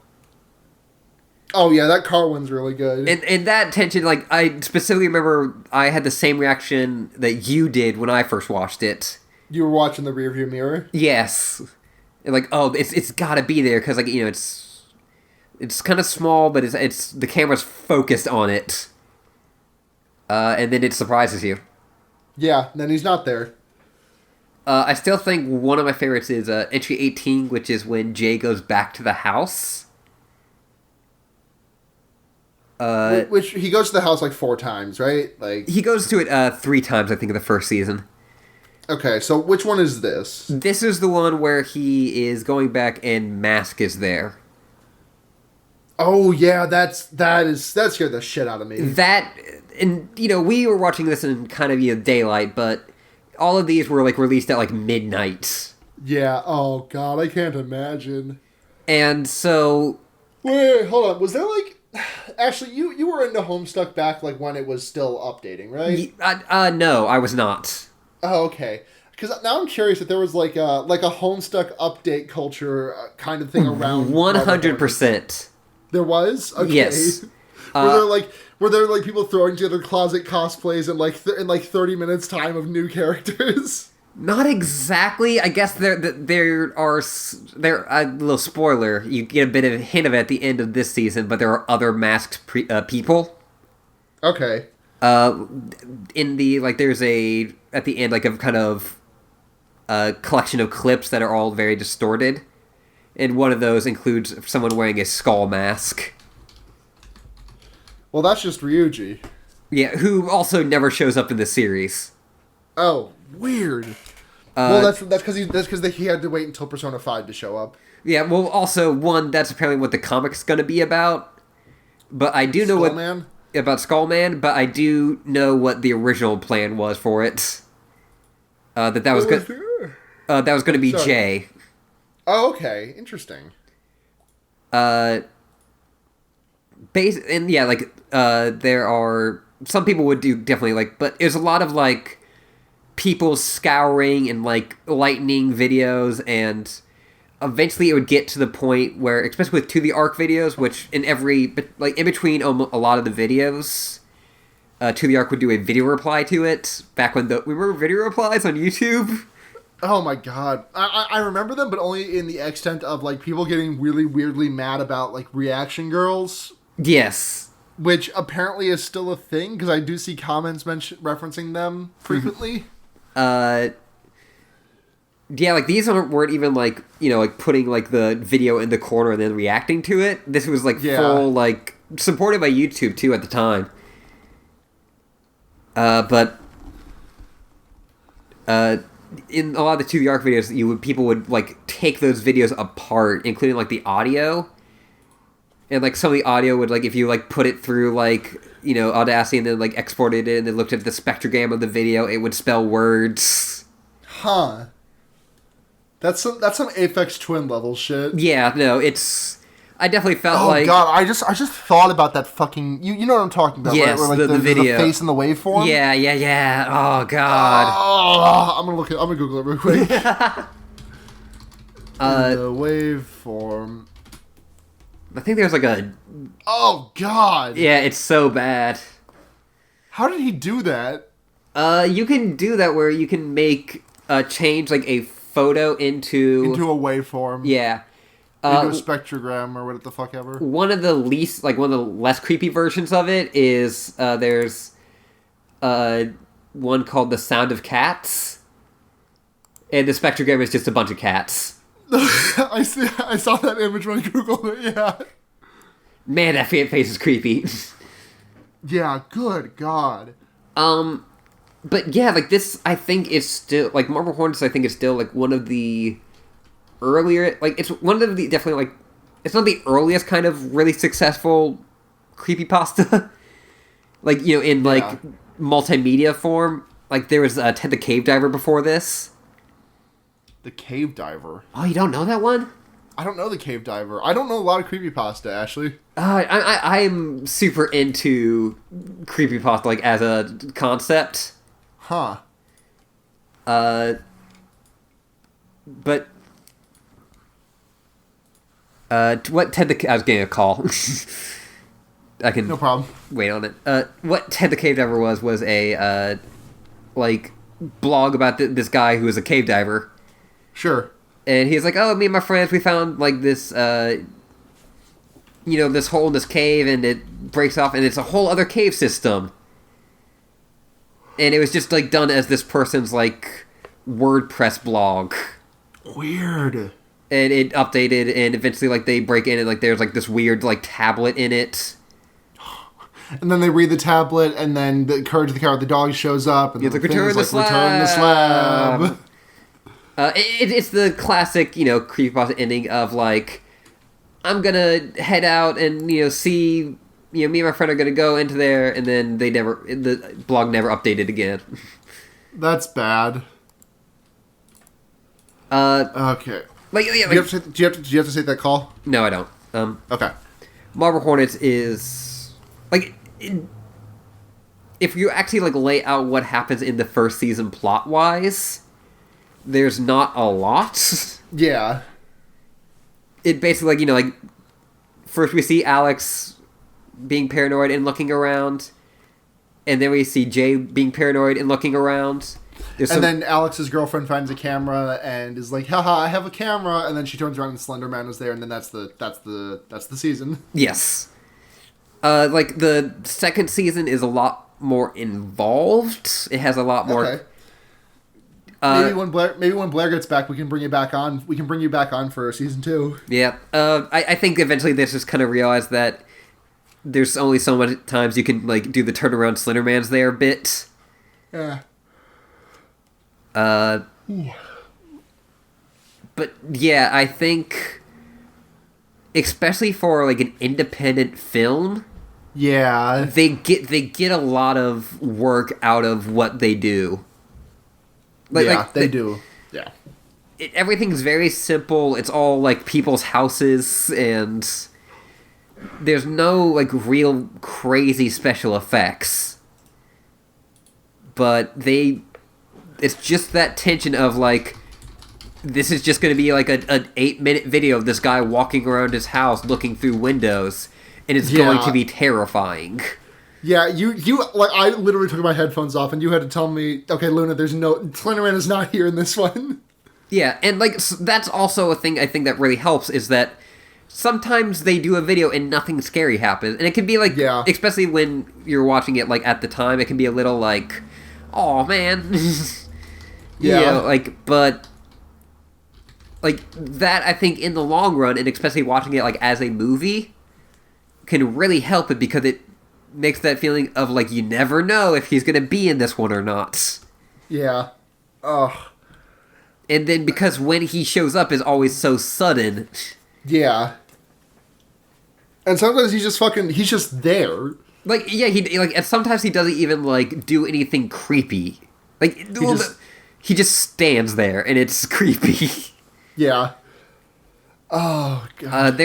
A: Oh, yeah, that car one's really good.
B: And that tension, like, I specifically remember I had the same reaction that you did when I first watched it.
A: You were watching the rearview mirror?
B: Yes. And like, oh, it's gotta be there, because, like, you know, it's kind of small, but it's the camera's focused on it. And then it surprises you.
A: Yeah, then he's not there.
B: I still think one of my favorites is entry 18, which is when Jay goes back to the house.
A: Which, he goes to the house, like, 4 times, right? Like,
B: he goes to it 3 times, I think, in the first season.
A: Okay, so which one is this?
B: This is the one where he is going back and Mask is there.
A: Oh yeah, that scared the shit out of me.
B: That, and you know, we were watching this in kind of daylight, but all of these were like released at like midnight.
A: Yeah. Oh god, I can't imagine.
B: And so,
A: wait, hold on. Was there like, actually, you were into Homestuck back like when it was still updating, right?
B: No, I was not.
A: Oh, okay. Because now I'm curious if there was like a Homestuck update culture kind of thing around.
B: 100%.
A: There was? Okay.
B: Yes.
A: Were there people throwing together closet cosplays in like 30 minutes time of new characters?
B: Not exactly. I guess there are a little spoiler. You get a bit of a hint of it at the end of this season, but there are other masked people.
A: Okay.
B: In the there's at the end like a kind of collection of clips that are all very distorted, and one of those includes someone wearing a skull mask.
A: Well, that's just Ryuji.
B: Yeah, who also never shows up in the series.
A: Oh, weird. Well, that's because he had to wait until Persona 5 to show up.
B: Yeah, well, also that's apparently what the comic's going to be about. But I do know about Skullman, but I do know what the original plan was for it. That was going to be Jay.
A: Oh, okay, interesting.
B: And yeah, like there are some people would do definitely like, but there's a lot of like people scouring and like lightning videos, and eventually it would get to the point where, especially with To the Arc videos, which in between a lot of the videos, To the Arc would do a video reply to it back when remember video replies on YouTube.
A: Oh my god. I remember them, but only in the extent of like people getting really weirdly mad about like reaction girls.
B: Yes.
A: Which apparently is still a thing, because I do see comments referencing them frequently.
B: Yeah, like these weren't even like, like putting like the video in the corner and then reacting to it. This was like full, like supported by YouTube too at the time. But in a lot of the To the Arc videos, people would like take those videos apart, including like the audio. And like some of the audio would, like, if you like put it through like, Audacity and then like exported it and then looked at the spectrogram of the video, it would spell words.
A: Huh. That's some Aphex Twin level shit.
B: Yeah, no, I definitely felt like...
A: Oh god, I just thought about that fucking... You know what I'm talking about,
B: yes,
A: right? Where, like,
B: the video.
A: The face in the waveform?
B: Yeah. Oh god.
A: I'm gonna Google it real quick. The waveform...
B: I think there's like a...
A: Oh, God!
B: Yeah, it's so bad.
A: How did he do that?
B: You can do that where you can change like a photo into
A: a waveform.
B: Yeah.
A: Into a spectrogram or what the fuck ever.
B: One of the less creepy versions of it is there's one called The Sound of Cats. And the spectrogram is just a bunch of cats.
A: I saw that image when I Googled it, yeah.
B: Man, that face is creepy.
A: Yeah, good God.
B: But yeah, like this, I think is still, like, Marble Hornets, I think is still, like, one of the earlier, like, it's one of the, definitely, like, it's not the earliest kind of really successful creepypasta. Like, in, like, multimedia form. Like, there was Ted the Cave Diver before this.
A: The Cave Diver.
B: Oh, you don't know that one?
A: I don't know the Cave Diver. I don't know a lot of creepypasta, Ashley.
B: I'm super into creepypasta, like, as a concept.
A: Huh.
B: But... what Ted the... I was getting a call. I can...
A: No problem.
B: Wait on it. What Ted the Cave Diver was a, like, blog about this guy who was a cave diver.
A: Sure.
B: And he's like, oh, me and my friends, we found, like, this, this hole in this cave, and it breaks off, and it's a whole other cave system. And it was just, like, done as this person's, like, WordPress blog.
A: Weird.
B: And it updated, and eventually, like, they break in, and, like, there's, like, this weird, like, tablet in it.
A: And then they read the tablet, and then the Courage of the Cowardly Dog shows up, and
B: the return the slab.
A: Return the slab.
B: It's the classic, creepypasta ending of, like, I'm gonna head out and, see, me and my friend are gonna go into there, and then the blog never updated again.
A: That's bad. Okay.
B: Like, yeah,
A: do you have to take that call?
B: No, I don't.
A: Okay.
B: Marble Hornets is, like, if you actually, like, lay out what happens in the first season plot-wise, there's not a lot.
A: Yeah.
B: It basically, like, first we see Alex being paranoid and looking around, and then we see Jay being paranoid and looking around.
A: Then Alex's girlfriend finds a camera and is like, haha, I have a camera, and then she turns around and Slenderman was there, and then that's the season.
B: Yes. Like, the second season is a lot more involved. It has a lot more...
A: Okay. Maybe when Blair gets back, we can bring you back on. We can bring you back on for season 2.
B: Yeah. I think eventually they just kind of realize that there's only so many times you can, like, do the turnaround Slenderman's there bit.
A: Yeah.
B: But yeah, I think, especially for, like, an independent film,
A: yeah,
B: they get a lot of work out of what they do.
A: Like, they do. Yeah.
B: everything's very simple. It's all like people's houses, and there's no like real crazy special effects. But it's just that tension of like, this is just going to be like an 8-minute video of this guy walking around his house looking through windows, and it's going to be terrifying. Yeah,
A: you like, I literally took my headphones off and you had to tell me, okay, Luna, Slenderman is not here in this one.
B: Yeah, and like, that's also a thing I think that really helps, is that sometimes they do a video and nothing scary happens. And it can be like, especially when you're watching it like at the time, it can be a little like, oh man. But like that, I think in the long run, and especially watching it like as a movie, can really help it, because it makes that feeling of like, you never know if he's gonna be in this one or not.
A: Yeah. Ugh.
B: And then because when he shows up is always so sudden.
A: Yeah. And sometimes he's just there.
B: Like, yeah, and sometimes he doesn't even like do anything creepy. Like, he just stands there and it's creepy.
A: Yeah. Oh, God.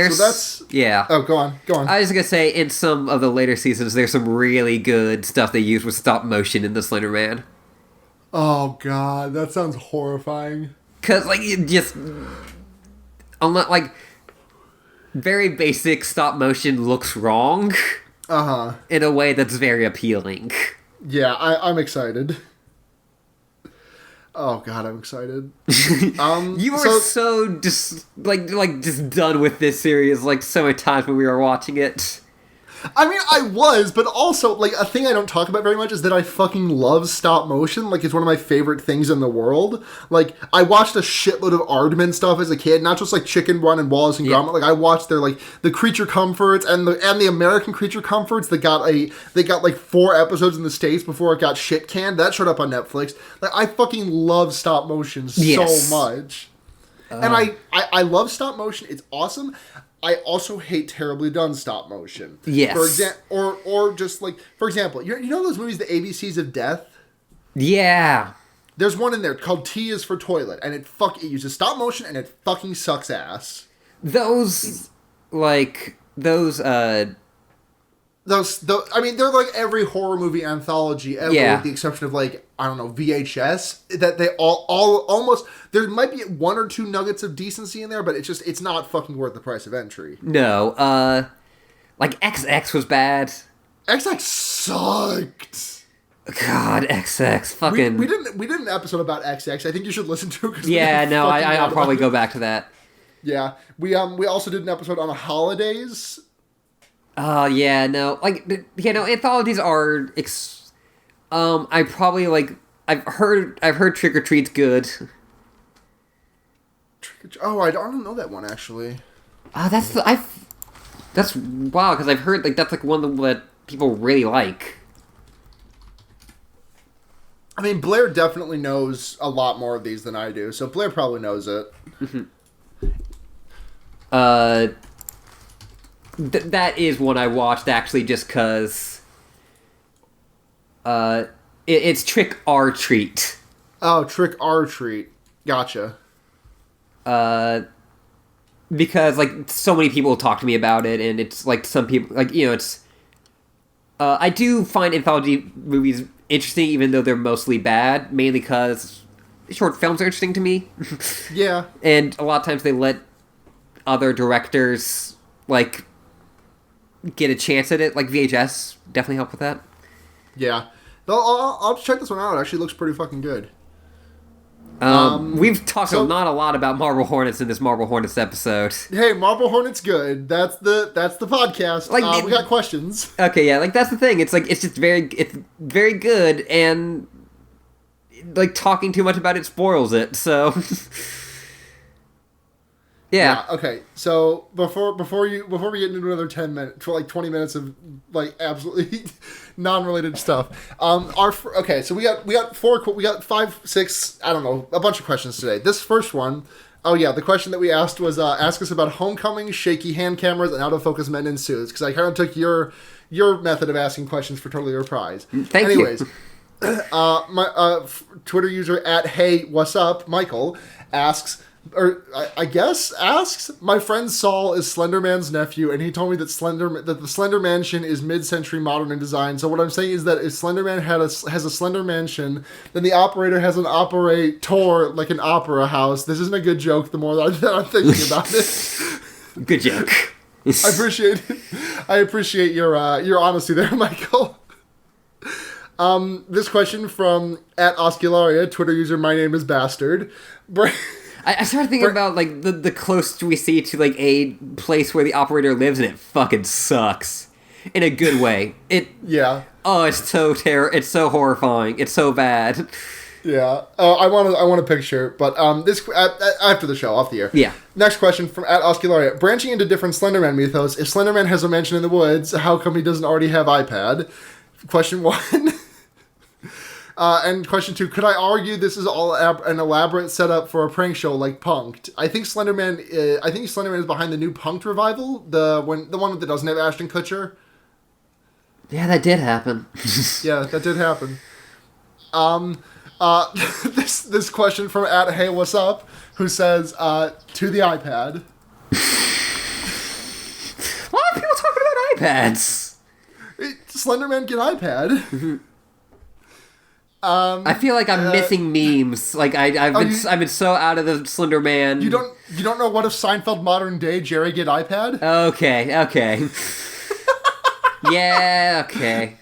B: Yeah.
A: Oh, go on.
B: I was going to say, in some of the later seasons, there's some really good stuff they use with stop motion in the Slenderman.
A: Oh, God. That sounds horrifying.
B: Because, like, it just... like, very basic stop motion looks wrong.
A: Uh-huh.
B: In a way that's very appealing.
A: Yeah, I'm excited. Oh God, I'm excited.
B: You were so just just done with this series like so many times when we were watching it.
A: I mean, I was, but also, like, a thing I don't talk about very much is that I fucking love stop motion. Like, it's one of my favorite things in the world. Like, I watched a shitload of Aardman stuff as a kid, not just, like, Chicken Run and Wallace and Gromit. Like, I watched their, like, the Creature Comforts and the American Creature Comforts that got, like, 4 episodes in the States before it got shit canned. That showed up on Netflix. Like, I fucking love stop motion so much. And I love stop motion. It's awesome. I also hate terribly done stop motion.
B: Yes.
A: Or just like, for example, you know those movies, the ABCs of Death?
B: Yeah.
A: There's one in there called T is for Toilet, and it uses stop motion, and it fucking sucks ass.
B: Those,
A: I mean, they're like every horror movie anthology ever, with the exception of, like, I don't know, VHS, that they all almost, there might be 1 or 2 nuggets of decency in there, but it's not fucking worth the price of entry.
B: No, like, XX was bad.
A: XX sucked.
B: God, XX, fucking...
A: We did an episode about XX. I think you should listen to it.
B: Yeah, no, I'll probably go back to that.
A: Yeah, we also did an episode on the holidays.
B: Yeah, no, like, anthologies are, I probably, like, I've heard Trick or Treat's good.
A: Oh, I don't know that one, actually.
B: That's wow, because I've heard, like, that's, like, one that people really like.
A: I mean, Blair definitely knows a lot more of these than I do, so Blair probably knows it.
B: That is one I watched, actually, just because it's Trick or Treat.
A: Oh, Trick or Treat. Gotcha.
B: Because, like, so many people talk to me about it, and it's, like, some people, like, it's... I do find anthology movies interesting, even though they're mostly bad, mainly because short films are interesting to me.
A: Yeah.
B: And a lot of times they let other directors, like, get a chance at it. Like, VHS definitely help with that.
A: Yeah. I'll check this one out. It actually looks pretty fucking good.
B: We've talked not a lot about Marble Hornets in this Marble Hornets episode.
A: Hey, Marble Hornets good. That's the podcast. Like, we got questions.
B: Okay, yeah, like, that's the thing. It's like, it's very good, and, like, talking too much about it spoils it, so... Yeah.
A: Okay. So before we get into another 10 minutes, 20 minutes of, like, absolutely non-related stuff. So we got 5, 6, I don't know, a bunch of questions today. This first one, the question that we asked was ask us about homecoming, shaky hand cameras, and out of focus men in suits, because I kind of took your method of asking questions for totally reprised.
B: Anyways,
A: My Twitter user at Hey What's Up Michael asks, or I guess asks, my friend Saul is Slenderman's nephew, and he told me that the Slender Mansion is mid-century modern in design. So what I'm saying is that if Slenderman has a Slender Mansion, then the operator has an operator like an opera house. This isn't a good joke. The more that I'm thinking about it,
B: good joke.
A: I appreciate your honesty there, Michael. This question from at Oscularia, Twitter user my name is Bastard.
B: I started thinking about, like, the closest we see to, like, a place where the operator lives, and it fucking sucks. In a good way.
A: Yeah.
B: Oh, it's so it's so horrifying. It's so bad.
A: Yeah. I want a picture, but this after the show, off the air.
B: Yeah.
A: Next question from at Oscularia. Branching into different Slenderman mythos, if Slenderman has a mansion in the woods, how come he doesn't already have iPad? Question 1. And question 2, could I argue this is all an elaborate setup for a prank show like Punk'd? I think Slenderman is behind the new Punk'd revival, the one that doesn't have Ashton Kutcher.
B: Yeah, that did happen.
A: Yeah, that did happen. This question from at Hey What's Up, who says to the iPad.
B: A lot of people talking about iPads.
A: Slenderman get iPad.
B: I feel like I'm missing memes. Like I've been so out of the Slender Man.
A: You don't know what if Seinfeld modern day Jerry get iPad?
B: Okay. Yeah, okay.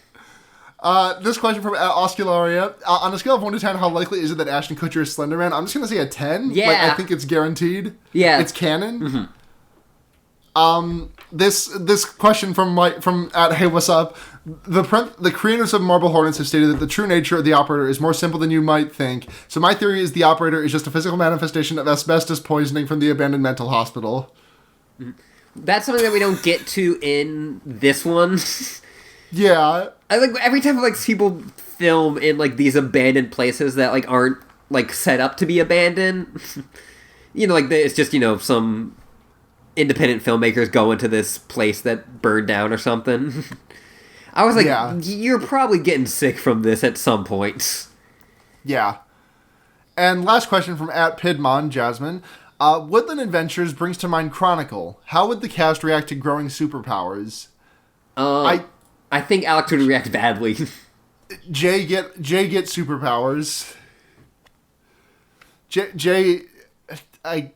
A: This question from Oscularia. On a scale of 1 to 10, how likely is it that Ashton Kutcher is Slenderman? I'm just going to say a 10.
B: Yeah.
A: Like, I think it's guaranteed.
B: Yeah.
A: It's canon.
B: Mm-hmm.
A: This question from at Hey What's Up. The creators of Marble Hornets have stated that the true nature of the operator is more simple than you might think. So my theory is the operator is just a physical manifestation of asbestos poisoning from the abandoned mental hospital.
B: That's something that we don't get to in this one.
A: Yeah.
B: I like every time like people film in like these abandoned places that like aren't like set up to be abandoned. Like it's just some independent filmmakers go into this place that burned down or something. I was like, yeah. You're probably getting sick from this at some point.
A: Yeah. And last question from at Pidmon, Jasmine. Woodland Adventures brings to mind Chronicle. How would the cast react to growing superpowers?
B: I think Alex would react badly.
A: Jay get superpowers. Jay, I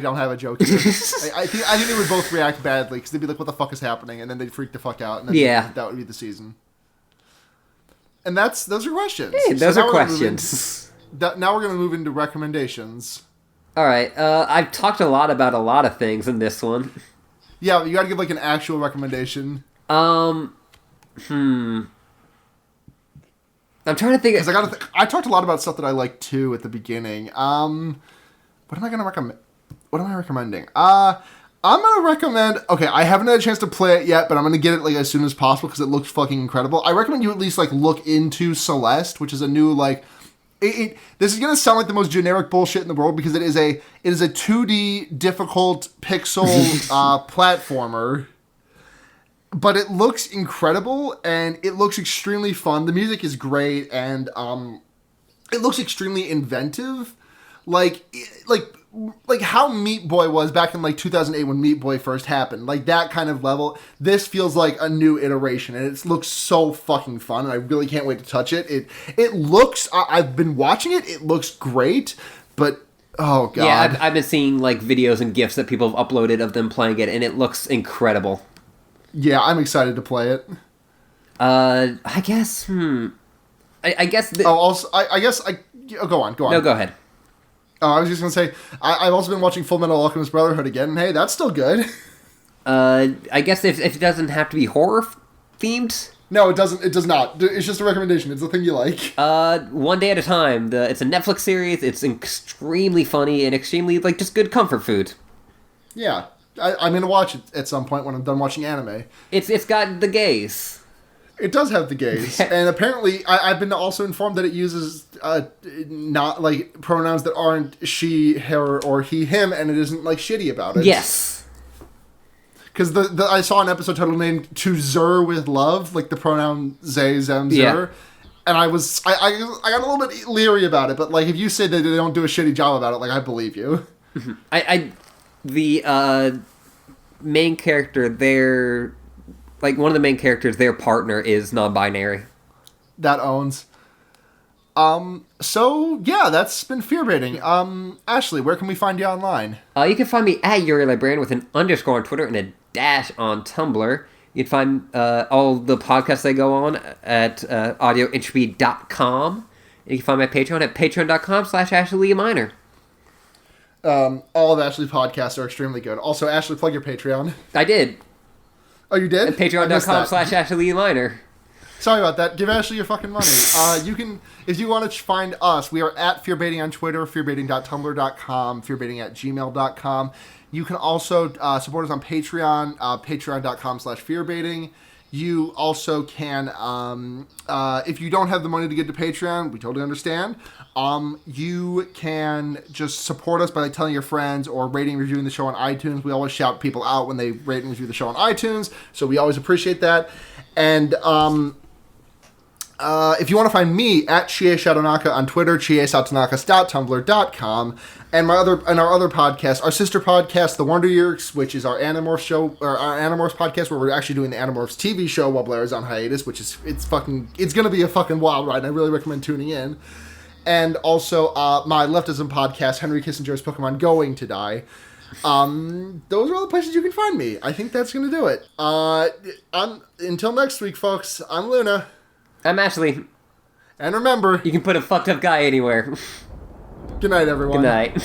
A: don't have a joke here. I think they would both react badly because they'd be like, "What the fuck is happening?" and then they'd freak the fuck out, and then that would be the season. And those are questions.
B: Hey, those are questions.
A: Now we're gonna move into recommendations.
B: All right. I've talked a lot about a lot of things in this one.
A: Yeah, you got to give like an actual recommendation.
B: I'm trying to think.
A: Because I talked a lot about stuff that I like too at the beginning. What am I gonna recommend? What am I recommending? I'm gonna recommend. Okay, I haven't had a chance to play it yet, but I'm gonna get it like as soon as possible because it looks fucking incredible. I recommend you at least like look into Celeste, which is a new like. This is gonna sound like the most generic bullshit in the world because it is a 2D difficult pixel platformer. But it looks incredible, and it looks extremely fun. The music is great, and it looks extremely inventive. Like how Meat Boy was back in like 2008 when Meat Boy first happened. Like that kind of level. This feels like a new iteration, and it looks so fucking fun, and I really can't wait to touch it. It looks... I've been watching it. It looks great, but... Oh, God.
B: Yeah, I've been seeing like videos and GIFs that people have uploaded of them playing it, and it looks incredible.
A: Yeah, I'm excited to play it.
B: I guess, I guess...
A: go on.
B: No, go ahead.
A: I was just going to say, I've also been watching Fullmetal Alchemist Brotherhood again, and hey, that's still good.
B: I guess if it doesn't have to be horror-themed...
A: No, it doesn't. It does not. It's just a recommendation. It's the thing you like.
B: One Day at a Time. It's a Netflix series. It's extremely funny and extremely, like, just good comfort food.
A: Yeah. I'm going to watch it at some point when I'm done watching anime.
B: It's got the gays.
A: It does have the gays. And apparently, I've been also informed that it uses not, like, pronouns that aren't she, her, or he, him, and it isn't, like, shitty about it.
B: Yes.
A: Because I saw an episode title named To Zer with Love, like the pronoun they, them, zer.
B: Yeah.
A: And I got a little bit leery about it, but like if you say that they don't do a shitty job about it, like I believe you.
B: The main character, one of the main characters, their partner is non-binary.
A: That owns. So yeah, that's been Fearbaiting. Ashley, where can we find you online?
B: You can find me at Yuri Librarian with an underscore on Twitter and a dash on Tumblr. You can find all the podcasts I go on at audioentropy.com. And you can find my Patreon at patreon.com/AshleyLeahMiner.
A: All of Ashley's podcasts are extremely good. Also, Ashley, plug your Patreon.
B: I did.
A: Oh, you did?
B: At patreon.com/AshleyLeahMiner.
A: Sorry about that. Give Ashley your fucking money. You can, if you want to find us, we are at Fearbaiting on Twitter, fearbaiting.tumblr.com, fearbaiting@gmail.com. You can also support us on Patreon, patreon.com/fearbaiting. You also can, if you don't have the money to get to Patreon, we totally understand. You can just support us by like telling your friends or rating and reviewing the show on iTunes. We always shout people out when they rate and review the show on iTunes, so we always appreciate that. And if you want to find me at Chie Shadonaka on Twitter, chiesatonaka.tumblr.com, and our other podcast, our sister podcast, The Wonder Years, which is our Animorphs show, or our Animorphs podcast, where we're actually doing the Animorphs TV show while Blair is on hiatus, which is it's gonna be a fucking wild ride. And I really recommend tuning in. And also my leftism podcast, Henry Kissinger's Pokemon Going to Die. Those are all the places you can find me. I think that's gonna do it. Until next week, folks. I'm Luna.
B: I'm Ashley.
A: And remember,
B: you can put a fucked up guy anywhere.
A: Good night, everyone.
B: Good night.